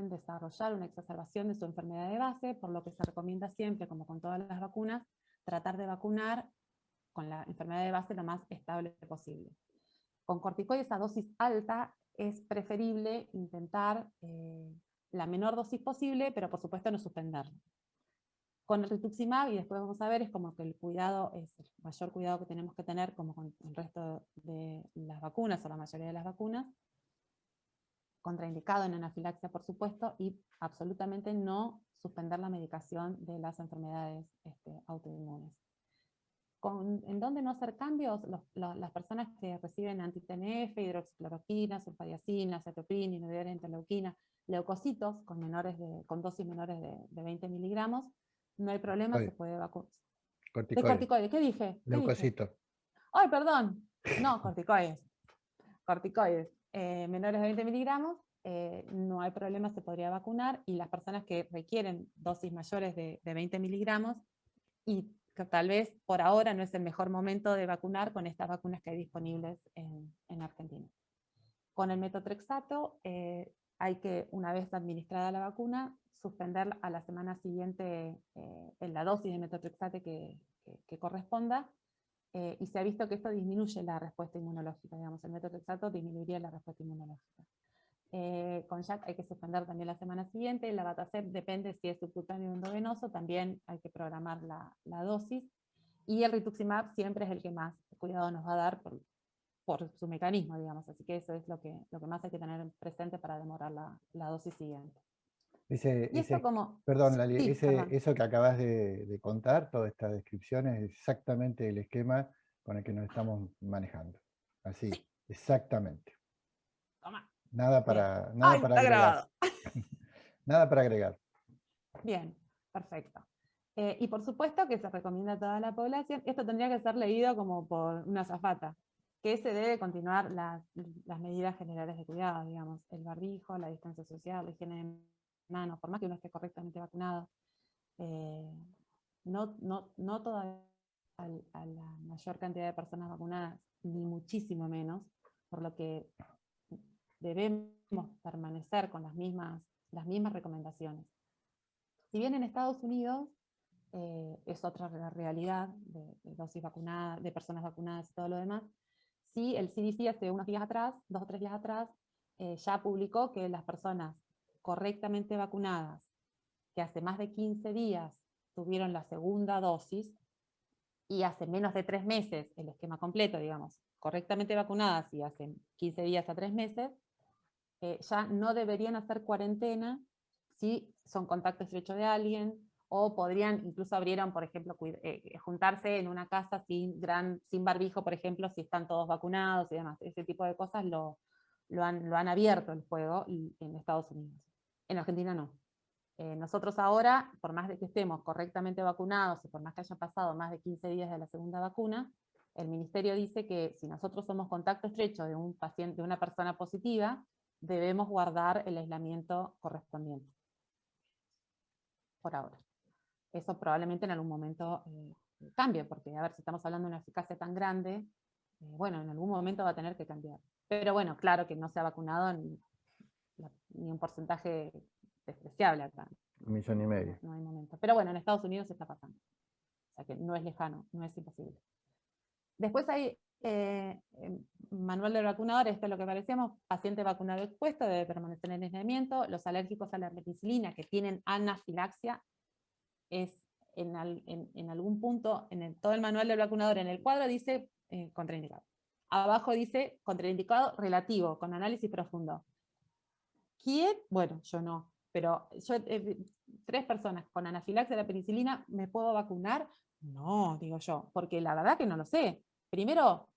desarrollar una exacerbación de su enfermedad de base, por lo que se recomienda siempre, como con todas las vacunas, tratar de vacunar con la enfermedad de base lo más estable posible. Con corticoides a dosis alta es preferible intentar la menor dosis posible, pero por supuesto no suspenderlo. Con el rituximab, y después vamos a ver, es como que el cuidado es el mayor cuidado que tenemos que tener, como con el resto de las vacunas, o la mayoría de las vacunas, contraindicado en anafilaxia, por supuesto, y absolutamente no suspender la medicación de las enfermedades autoinmunes. ¿En dónde no hacer cambios? Las personas que reciben anti-TNF, hidroxicloroquina, sulfadiacina, cetopina, inhibidores de interleuquina, leucocitos con dosis menores de 20 miligramos, no hay problema, se puede vacunar. ¿De Corticoides. corticoides? ¿Qué dije? ¿Qué dije? Leucocito. ¡Ay, perdón! No, corticoides. Corticoides. Menores de 20 miligramos, no hay problema, se podría vacunar, y las personas que requieren dosis mayores de 20 miligramos, y que tal vez por ahora no es el mejor momento de vacunar con estas vacunas que hay disponibles en Argentina. Con el metotrexato hay que, una vez administrada la vacuna, suspender a la semana siguiente en la dosis de metotrexate que corresponda, y se ha visto que esto disminuye la respuesta inmunológica, digamos, el metotrexato disminuiría la respuesta inmunológica. Con Jack hay que suspender también la semana siguiente, la Batacep depende si es subcutáneo o endovenoso, también hay que programar la dosis, y el rituximab siempre es el que más cuidado nos va a dar por su mecanismo, digamos, así que eso es lo que más hay que tener presente para demorar la dosis siguiente. Y esto como... Perdón, Lali, Sí, perdón. eso que acabas de contar, toda esta descripción, es exactamente el esquema con el que nos estamos manejando. Así, Sí. Exactamente. Toma. Nada para Está agregar. grabado. Nada para agregar. Bien, perfecto. Y por supuesto que se recomienda a toda la población, esto tendría que ser leído como por una azafata, que se debe continuar las medidas generales de cuidado, digamos, el barbijo, la distancia social, la higiene de manos, por más que uno esté correctamente vacunado. No todavía a la mayor cantidad de personas vacunadas, ni muchísimo menos, por lo que debemos permanecer con las mismas recomendaciones. Si bien en Estados Unidos es otra la realidad de dosis vacunadas, de personas vacunadas y todo lo demás, sí, el CDC hace unos días atrás, 2 o 3 días atrás, ya publicó que las personas correctamente vacunadas, que hace más de 15 días tuvieron la segunda dosis, y hace menos de 3 meses el esquema completo, digamos, correctamente vacunadas y hace 15 días a 3 meses, ya no deberían hacer cuarentena si son contacto estrecho de alguien, o podrían, incluso abrieron, por ejemplo, juntarse en una casa sin barbijo, por ejemplo, si están todos vacunados y demás. Ese tipo de cosas lo han abierto el juego en Estados Unidos. En Argentina no. Nosotros ahora, por más de que estemos correctamente vacunados y por más que hayan pasado más de 15 días de la segunda vacuna, el Ministerio dice que si nosotros somos contacto estrecho de un paciente, de una persona positiva, debemos guardar el aislamiento correspondiente. Por ahora. Eso probablemente en algún momento cambie, porque a ver, si estamos hablando de una eficacia tan grande, bueno, en algún momento va a tener que cambiar. Pero bueno, claro que no se ha vacunado ni un porcentaje despreciable acá. 1,5 millones. No hay momento. Pero bueno, en Estados Unidos se está pasando. O sea que no es lejano, no es imposible. Después hay manual del vacunador, esto es lo que parecíamos, paciente vacunado expuesto debe permanecer en aislamiento, los alérgicos a la penicilina que tienen anafilaxia, es en algún punto, todo el manual del vacunador, en el cuadro dice contraindicado. Abajo dice contraindicado relativo, con análisis profundo. ¿Quién? Bueno, yo no, pero yo, 3 personas con anafilaxia a la penicilina, ¿me puedo vacunar? No, digo yo, porque la verdad que no lo sé. Primero,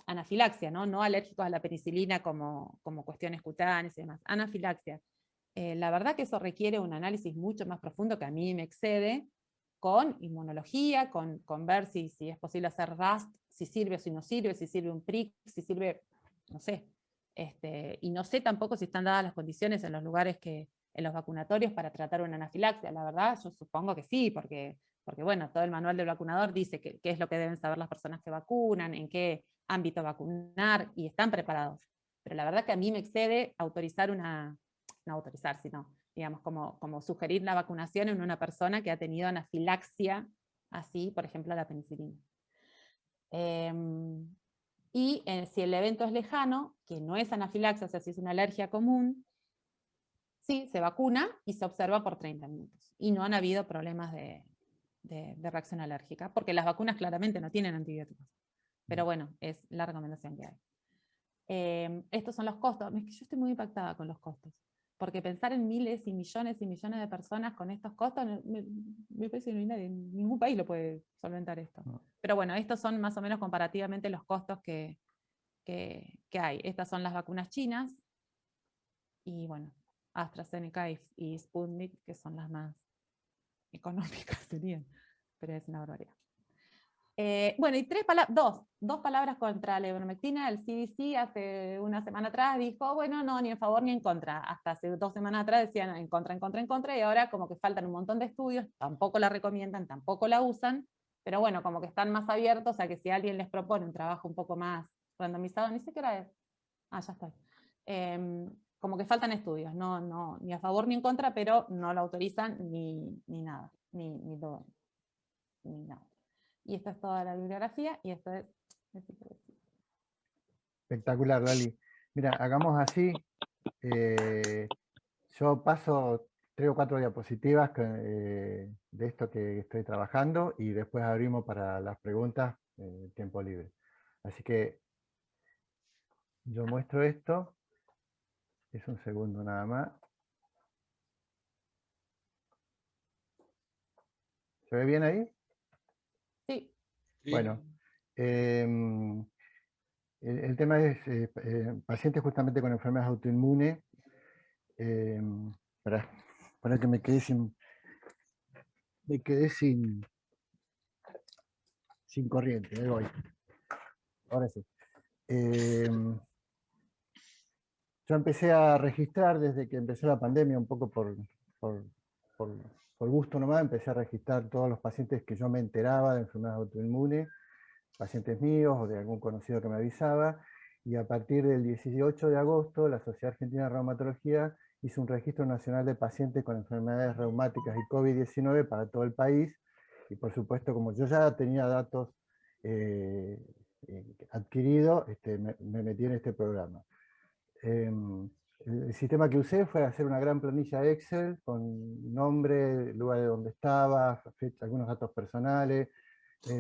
anafilaxia, no alérgicos a la penicilina como cuestiones cutáneas y demás. Anafilaxia. La verdad que eso requiere un análisis mucho más profundo que a mí me excede, con inmunología, con ver si es posible hacer RAST, si sirve o si no sirve, si sirve un PRIC, si sirve, no sé. Y no sé tampoco si están dadas las condiciones en los lugares en los vacunatorios para tratar una anafilaxia. La verdad, yo supongo que sí, porque bueno, todo el manual del vacunador dice qué es lo que deben saber las personas que vacunan, en qué ámbito vacunar, y están preparados. Pero la verdad que a mí me excede autorizar no autorizar, sino, digamos, como sugerir la vacunación en una persona que ha tenido anafilaxia, así, por ejemplo, a la penicilina. Y si el evento es lejano, que no es anafilaxia, o sea, si es una alergia común, sí, se vacuna y se observa por 30 minutos. Y no han habido problemas de reacción alérgica, porque las vacunas claramente no tienen antibióticos. Pero bueno, es la recomendación que hay. Estos son los costos. Es que yo estoy muy impactada con los costos, porque pensar en miles y millones de personas con estos costos, me parece que no hay nadie, ningún país lo puede solventar esto. No. Pero bueno, estos son más o menos comparativamente los costos que hay. Estas son las vacunas chinas, y bueno, AstraZeneca y Sputnik, que son las más económicas serían, pero es una barbaridad. Bueno, y dos palabras contra la ivermectina. El CDC hace una semana atrás dijo, bueno, no, ni en favor ni en contra. Hasta hace 2 semanas atrás decían en contra, y ahora como que faltan un montón de estudios, tampoco la recomiendan, tampoco la usan, pero bueno, como que están más abiertos a que si alguien les propone un trabajo un poco más randomizado, ni sé qué hora es. Ah, ya estoy. Como que faltan estudios, no, ni a favor ni en contra, pero no lo autorizan ni nada, ni nada. Y esta es toda la bibliografía, y esto es... Espectacular, Lali. Mira, hagamos así. Yo paso 3 o 4 diapositivas de esto que estoy trabajando y después abrimos para las preguntas tiempo libre. Así que yo muestro esto. Es un segundo nada más. ¿Se ve bien ahí? Sí. Bueno, el tema es pacientes justamente con enfermedades autoinmunes. Para que me quedé sin corriente. Ahí voy. Ahora sí. Yo empecé a registrar desde que empezó la pandemia, un poco por gusto nomás, empecé a registrar todos los pacientes que yo me enteraba de enfermedades autoinmunes, pacientes míos o de algún conocido que me avisaba, y a partir del 18 de agosto la Sociedad Argentina de Reumatología hizo un registro nacional de pacientes con enfermedades reumáticas y COVID-19 para todo el país, y por supuesto, como yo ya tenía datos adquiridos, me metí en este programa. El sistema que usé fue hacer una gran planilla Excel con nombre, lugar de donde estaba, fecha, algunos datos personales,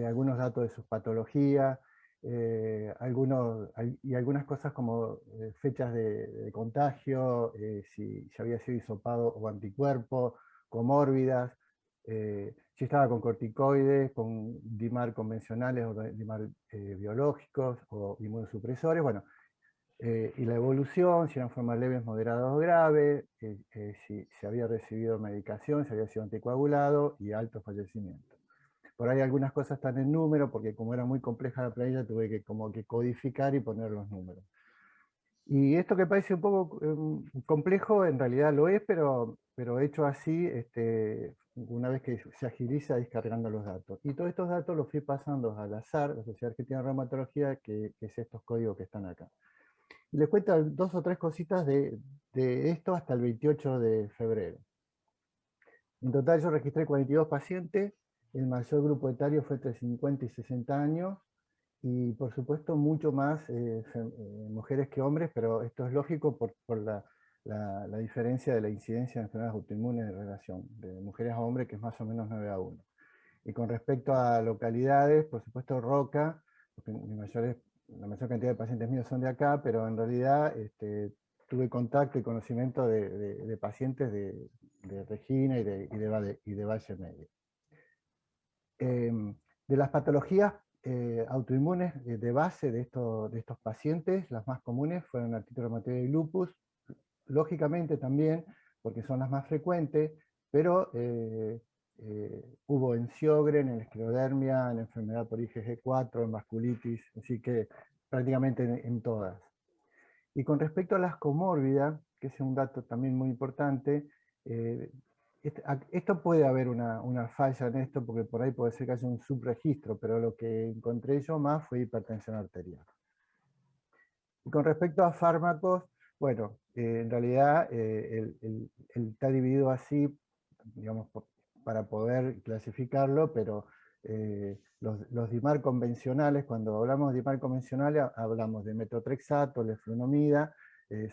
algunos datos de sus patologías, y algunas cosas como fechas de contagio, si había sido hisopado o anticuerpo, comórbidas, si estaba con corticoides, con DIMAR convencionales o DIMAR biológicos o inmunosupresores. Bueno, y la evolución, si eran formas leves, moderadas o graves, si había recibido medicación, si había sido anticoagulado y alto fallecimiento. Por ahí algunas cosas están en número, porque como era muy compleja la planilla, tuve que como que codificar y poner los números. Y esto que parece un poco complejo, en realidad lo es, pero hecho así, una vez que se agiliza descargando los datos. Y todos estos datos los fui pasando al azar, la Sociedad Argentina de Reumatología, que es estos códigos que están acá. Y les cuento 2 o 3 cositas de esto hasta el 28 de febrero. En total yo registré 42 pacientes, el mayor grupo etario fue entre 50 y 60 años, y por supuesto mucho más mujeres que hombres, pero esto es lógico por la diferencia de la incidencia de enfermedades autoinmunes de relación de mujeres a hombres, que es más o menos 9:1. Y con respecto a localidades, por supuesto Roca, porque la mayor cantidad de pacientes míos son de acá, pero en realidad tuve contacto y conocimiento de pacientes de Regina y de Valle Medio. De las patologías autoinmunes de base de estos pacientes, las más comunes fueron artritis reumatoide y lupus, lógicamente también, porque son las más frecuentes, pero hubo en Sjögren, en esclerodermia, en enfermedad por IgG4, en vasculitis, así que prácticamente en todas. Y con respecto a las comórbidas, que es un dato también muy importante, esto puede haber una falla en esto, porque por ahí puede ser que haya un subregistro, pero lo que encontré yo más fue hipertensión arterial. Y con respecto a fármacos, bueno, en realidad está dividido así, digamos, para poder clasificarlo, pero los DIMAR convencionales, cuando hablamos de DIMAR convencionales, hablamos de metotrexato, leflunomida,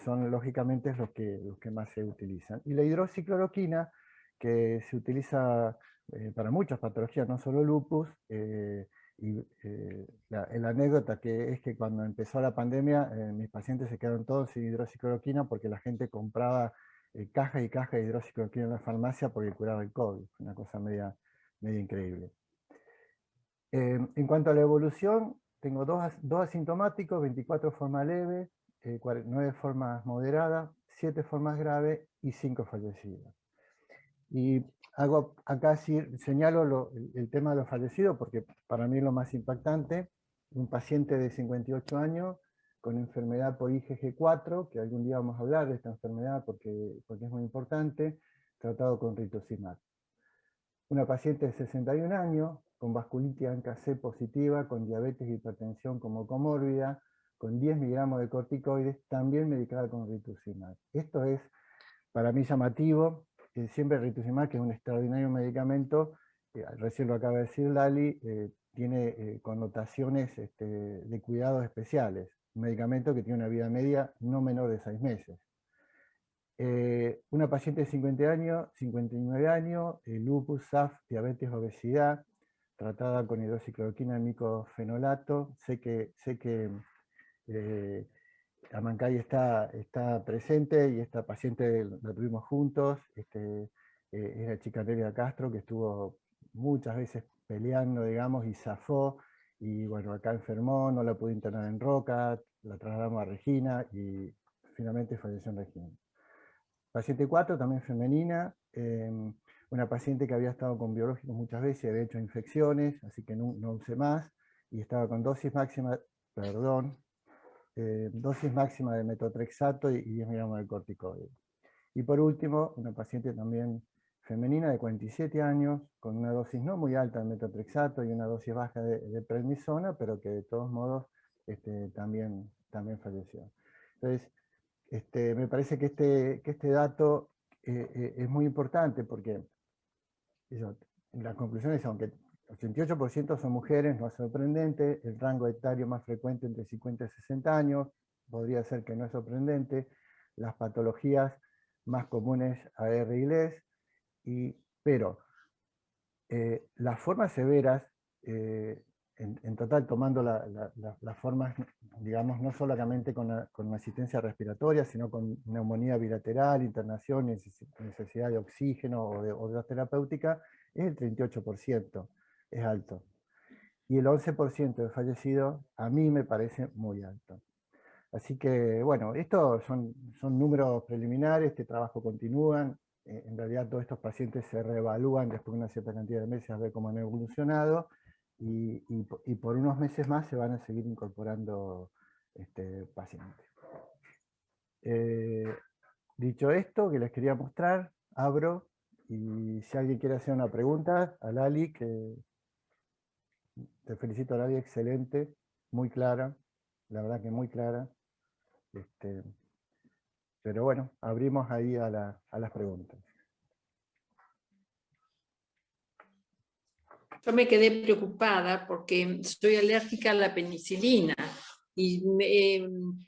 son lógicamente los que más se utilizan. Y la hidroxicloroquina, que se utiliza para muchas patologías, no solo lupus, la anécdota que es que cuando empezó la pandemia, mis pacientes se quedaron todos sin hidroxicloroquina porque la gente compraba cajas y cajas de hidroxicloroquina en la farmacia porque curaba el COVID. Una cosa media increíble. En cuanto a la evolución, tengo dos asintomáticos, 24 formas leves, 9 formas moderadas, 7 formas graves y 5 fallecidos. Y hago acá señalo el tema de los fallecidos porque para mí es lo más impactante. Un paciente de 58 años con enfermedad por IgG4, que algún día vamos a hablar de esta enfermedad porque es muy importante, tratado con rituximab. Una paciente de 61 años con vasculitis ANCA-C positiva, con diabetes e hipertensión como comórbida, con 10 miligramos de corticoides, también medicada con rituximab. Esto es para mí llamativo. Siempre rituximab, que es un extraordinario medicamento, recién lo acaba de decir Lali, tiene connotaciones de cuidados especiales. Un medicamento que tiene una vida media no menor de 6 meses. Una paciente de 59 años, lupus, SAF, diabetes, obesidad, tratada con hidroxicloroquina, micofenolato. Sé que Amancay está presente y esta paciente la tuvimos juntos. Es la chica Nelia Castro, que estuvo muchas veces peleando, digamos, y zafó. Y bueno, acá enfermó, no la pude internar en Roca, la trasladamos a Regina y finalmente falleció en Regina. Paciente 4, también femenina, una paciente que había estado con biológicos muchas veces, había hecho infecciones, así que no usé más, y estaba con dosis máxima de metotrexato y 10 miligramos de corticoide. Y por último, una paciente también femenina de 47 años, con una dosis no muy alta de metotrexato y una dosis baja de prednisona, pero que de todos modos también falleció. Entonces, me parece que este dato es muy importante porque la conclusión es, aunque 88% son mujeres, no es sorprendente, el rango etario más frecuente entre 50 y 60 años, podría ser que no es sorprendente, las patologías más comunes AR y LES, pero las formas severas, en total tomando las formas, digamos, no solamente con asistencia respiratoria, sino con neumonía bilateral, internación, necesidad de oxígeno o de otras terapéuticas, es el 38%, es alto. Y el 11% de fallecidos a mí me parece muy alto. Así que, bueno, estos son números preliminares, este trabajo continúa. En realidad todos estos pacientes se reevalúan después de una cierta cantidad de meses a ver cómo han evolucionado, y por unos meses más se van a seguir incorporando pacientes. Dicho esto, que les quería mostrar, abro, y si alguien quiere hacer una pregunta a Lali, que te felicito, Lali, excelente, muy clara, la verdad que muy clara. Pero bueno, abrimos ahí a las preguntas. Yo me quedé preocupada porque soy alérgica a la penicilina y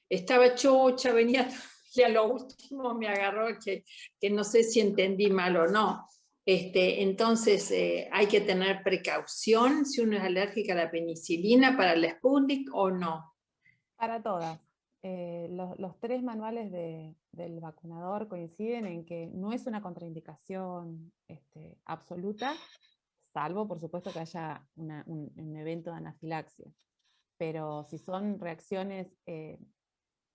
estaba chocha, venía y a lo último me agarró que no sé si entendí mal o no. Entonces hay que tener precaución si uno es alérgica a la penicilina para la Sputnik o no. Para todas. Los 3 manuales del vacunador coinciden en que no es una contraindicación absoluta, salvo por supuesto que haya un evento de anafilaxia. Pero si son reacciones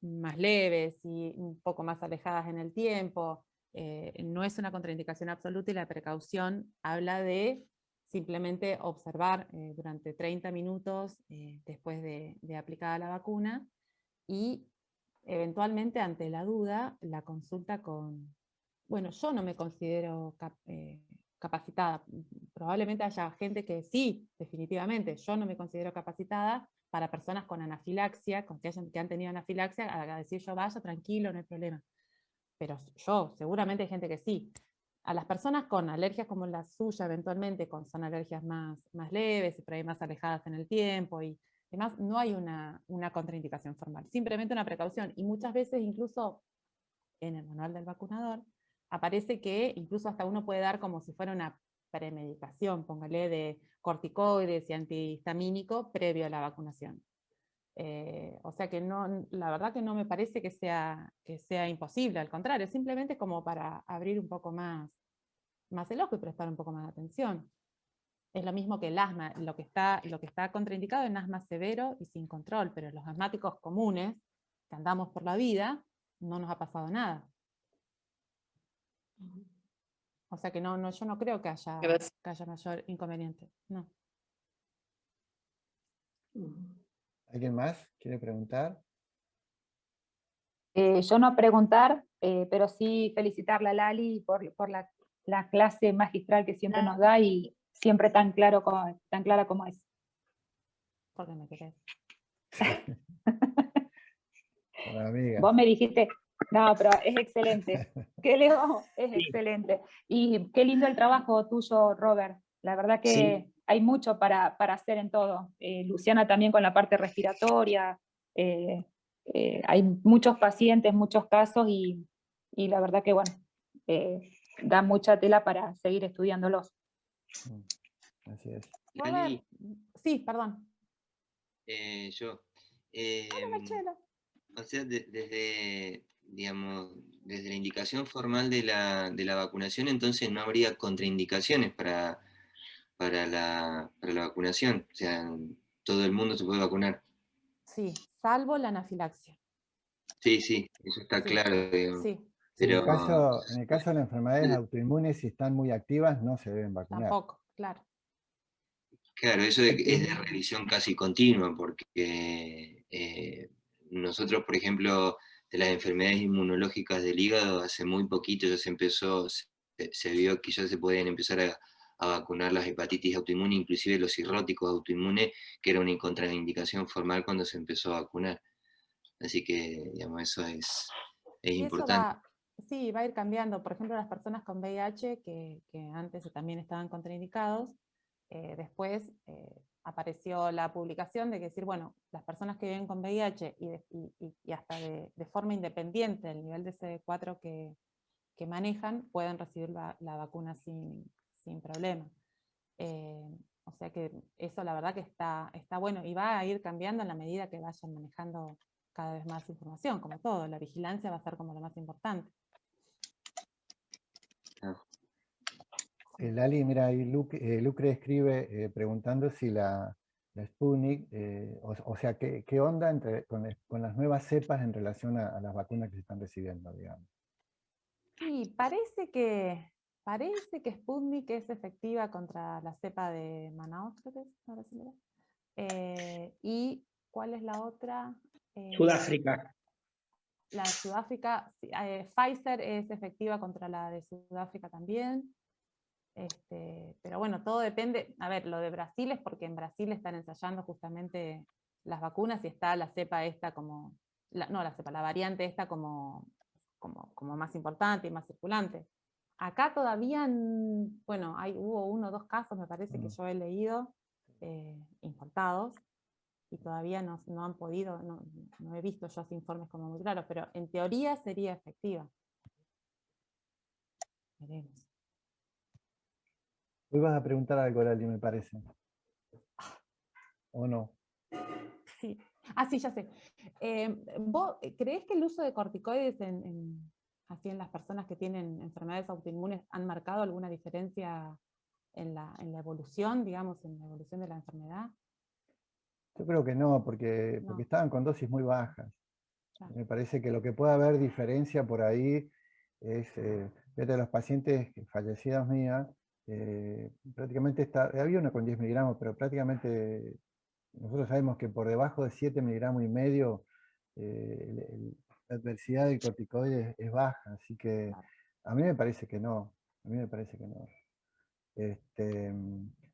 más leves y un poco más alejadas en el tiempo, no es una contraindicación absoluta, y la precaución habla de simplemente observar durante 30 minutos después de aplicada la vacuna, y eventualmente ante la duda la consulta con, bueno, yo no me considero capacitada, probablemente haya gente que sí, definitivamente, yo no me considero capacitada para personas con anafilaxia, que han tenido anafilaxia, a decir yo vaya tranquilo, no hay problema. Pero seguramente hay gente que sí. A las personas con alergias como la suya, eventualmente, son alergias más leves y por ahí más alejadas en el tiempo y demás, no hay una contraindicación formal, simplemente una precaución. Y muchas veces, incluso en el manual del vacunador, aparece que incluso hasta uno puede dar como si fuera una premedicación, póngale, de corticoides y antihistamínico previo a la vacunación. O sea que no, la verdad que no me parece que sea imposible, al contrario, simplemente como para abrir un poco más el ojo y prestar un poco más de atención. Es lo mismo que el asma, lo que está contraindicado en asma severo y sin control, pero los asmáticos comunes, que andamos por la vida, no nos ha pasado nada. O sea que yo no creo que haya mayor inconveniente. No. ¿Alguien más quiere preguntar? Yo no preguntar, pero sí felicitarla a Lali por la clase magistral que siempre nos da y siempre tan clara como es. Porque me querés. Hola, amiga. Vos me dijiste, no, pero es excelente. ¿Qué le vamos? Es excelente. Y qué lindo el trabajo tuyo, Robert. La verdad que hay mucho para hacer en todo. Luciana también con la parte respiratoria. Hay muchos pacientes, muchos casos y la verdad que, bueno, da mucha tela para seguir estudiándolos. Así es. Robert, sí, perdón. Yo. Hola, Marcelo. O sea, desde, digamos, desde la indicación formal de la vacunación, entonces no habría contraindicaciones para la vacunación. O sea, todo el mundo se puede vacunar. Sí, salvo la anafilaxia. Sí, eso está claro, digamos. Sí. Pero En el caso de las enfermedades autoinmunes, si están muy activas, no se deben vacunar. Tampoco, claro. claro, eso es de revisión casi continua, porque nosotros, por ejemplo, de las enfermedades inmunológicas del hígado, hace muy poquito ya se vio que ya se pueden empezar a vacunar las hepatitis autoinmunes, inclusive los cirróticos autoinmunes, que era una contraindicación formal cuando se empezó a vacunar. Así que, digamos, eso es importante. Va a ir cambiando. Por ejemplo, las personas con VIH, que antes también estaban contraindicados, después apareció la publicación de que decir, bueno, las personas que viven con VIH y hasta de forma independiente del nivel de CD4 que manejan, pueden recibir la vacuna sin problema. O sea que eso la verdad que está bueno y va a ir cambiando en la medida que vayan manejando cada vez más información, como todo. La vigilancia va a ser como lo más importante. Lali, mira, ahí Lucre escribe preguntando si la Sputnik, o sea, ¿qué onda con las nuevas cepas en relación a las vacunas que se están recibiendo, digamos? Sí, parece que Sputnik es efectiva contra la cepa de Manaus, creo que es la brasileña. ¿Y cuál es la otra? Sudáfrica. La de Sudáfrica, Pfizer es efectiva contra la de Sudáfrica también. Pero bueno, todo depende. A ver, lo de Brasil es porque en Brasil están ensayando justamente las vacunas y está la cepa esta como, la variante esta como más importante y más circulante. Acá todavía, bueno, hubo 1 o 2 casos, me parece que yo he leído, importados, y todavía no han podido, no he visto yo informes como muy claros, pero en teoría sería efectiva. Veremos. Hoy vas a preguntar algo, Lali, me parece. ¿O no? Sí. Sí, ya sé. ¿Vos creés que el uso de corticoides así en las personas que tienen enfermedades autoinmunes han marcado alguna diferencia en la evolución, digamos, en la evolución de la enfermedad? Yo creo que no, porque estaban con dosis muy bajas. Claro. Me parece que lo que puede haber diferencia por ahí es, de los pacientes fallecidas mías, prácticamente había una con 10 miligramos, pero prácticamente nosotros sabemos que por debajo de 7 miligramos y medio la adversidad del corticoide es baja, así que a mí me parece que no,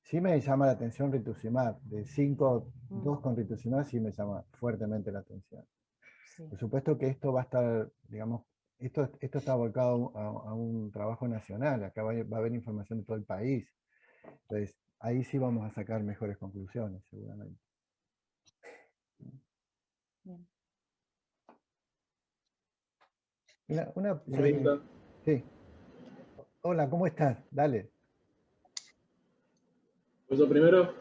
sí me llama la atención rituximab, de 5-2 con rituximab sí me llama fuertemente la atención. Sí. Por supuesto que esto va a estar, digamos, esto está volcado a un trabajo nacional, acá va a haber información de todo el país, entonces ahí sí vamos a sacar mejores conclusiones seguramente. Bien. Sí. Hola, ¿cómo estás? Dale. Pues lo primero,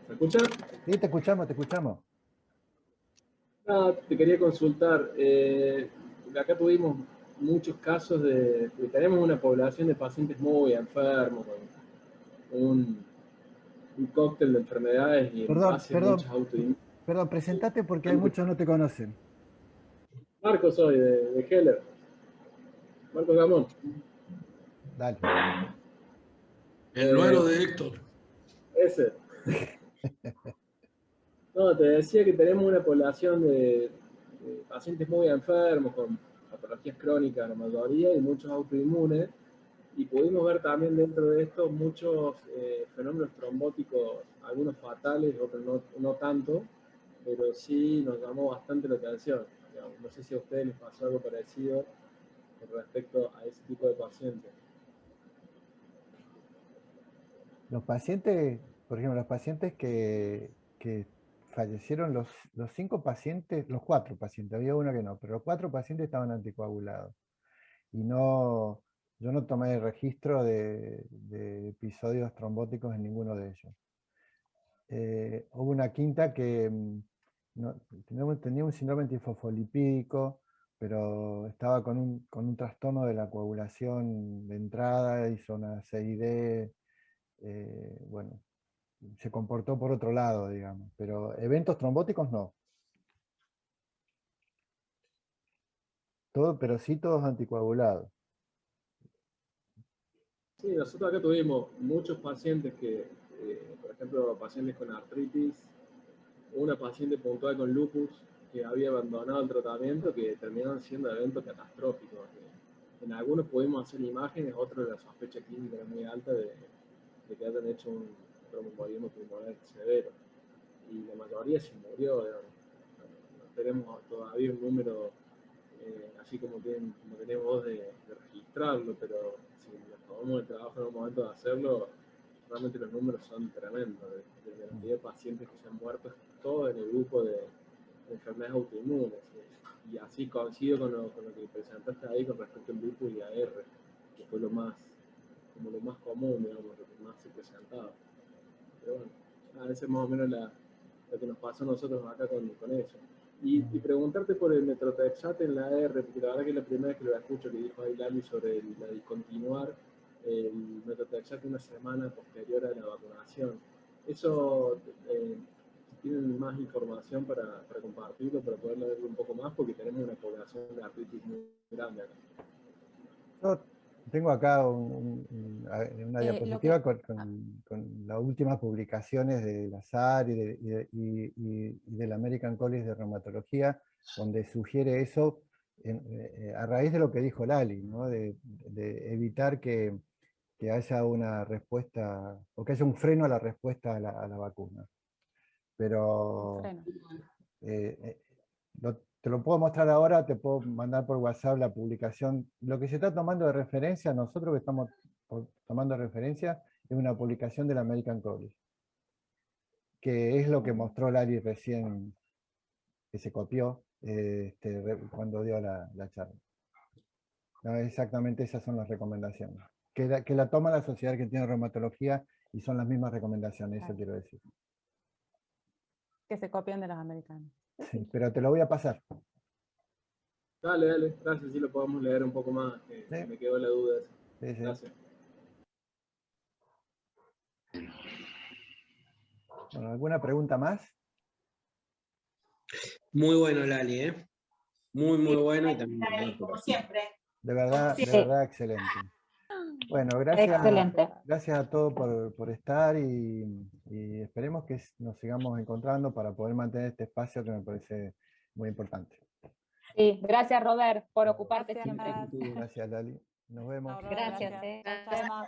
¿Me escucha? Sí, te escuchamos, te escuchamos. No, te quería consultar. Acá tuvimos muchos casos de tenemos una población de pacientes muy enfermos, con un cóctel de enfermedades y en base muchas autoinmunes. Perdón, presentate porque hay muchos no te conocen. Marcos soy, de Heller. Marcos Gamón. Dale. El nuero de Héctor. Ese. No, te decía que tenemos una población de pacientes muy enfermos, con patologías crónicas la mayoría, y muchos autoinmunes, y pudimos ver también dentro de esto muchos fenómenos trombóticos, algunos fatales, otros no tanto, pero sí nos llamó bastante la atención. Digamos, no sé si a ustedes les pasó algo parecido con respecto a ese tipo de pacientes. Los pacientes, por ejemplo, los pacientes que fallecieron, los 5 pacientes, los 4 pacientes, había uno que no, pero los 4 pacientes estaban anticoagulados. Y yo no tomé registro de episodios trombóticos en ninguno de ellos. Hubo una quinta que tenía un síndrome antifosfolipídico, pero estaba con un trastorno de la coagulación de entrada, hizo una CID, bueno, se comportó por otro lado, digamos, pero eventos trombóticos no. Pero sí todos anticoagulados. Sí, nosotros acá tuvimos muchos pacientes que, por ejemplo, pacientes con artritis, una paciente puntual con lupus que había abandonado el tratamiento, que terminaron siendo eventos catastróficos. En algunos pudimos hacer imágenes, otros la sospecha clínica era muy alta de que hayan hecho un tromboembolismo pulmonar severo. Y la mayoría se murió. No tenemos todavía un número así como tenemos vos de registrarlo, pero si nos tomamos el trabajo en un momento de hacerlo, realmente los números son tremendos. De la cantidad de pacientes que se han muerto, todo en el grupo de enfermedades autoinmunes. Y así coincido con lo que presentaste ahí con respecto al lupus y AR, que fue lo más común, digamos, lo que más se presentaba. Pero bueno, esa es más o menos lo que nos pasó a nosotros acá con eso. Y preguntarte por el Methotrexate en la AR, porque la verdad que es la primera vez que lo escucho, que dijo ahí Lali sobre la discontinuar el Methotrexate una semana posterior a la vacunación. Eso, ¿tienen más información para compartirlo, para poder leerlo un poco más? Porque tenemos una población de artritis muy grande acá. Yo tengo acá una diapositiva con las últimas publicaciones de la SAR y del American College de Reumatología, donde sugiere eso a raíz de lo que dijo Lali, ¿no? de evitar que haya una respuesta, o que haya un freno a la respuesta a la vacuna. Pero te lo puedo mostrar ahora, te puedo mandar por WhatsApp la publicación. Lo que se está tomando de referencia, nosotros que estamos tomando de referencia, es una publicación del American College, que es lo que mostró Lali recién, que se copió cuando dio la charla. No, exactamente esas son las recomendaciones. Que la toma la Sociedad Argentina de Reumatología y son las mismas recomendaciones, eso quiero decir. Que se copian de los americanos. Sí, pero te lo voy a pasar. Dale, gracias, si lo podemos leer un poco más, que me quedó la duda. Sí, sí. Gracias. Bueno, ¿alguna pregunta más? Muy bueno, Lali, ¿eh? Muy bueno y también como siempre. De verdad, excelente. Bueno, gracias a todos por estar y esperemos que nos sigamos encontrando para poder mantener este espacio que me parece muy importante. Sí, gracias Robert por ocuparte siempre. Gracias Lali. Nos vemos. Gracias. Chao.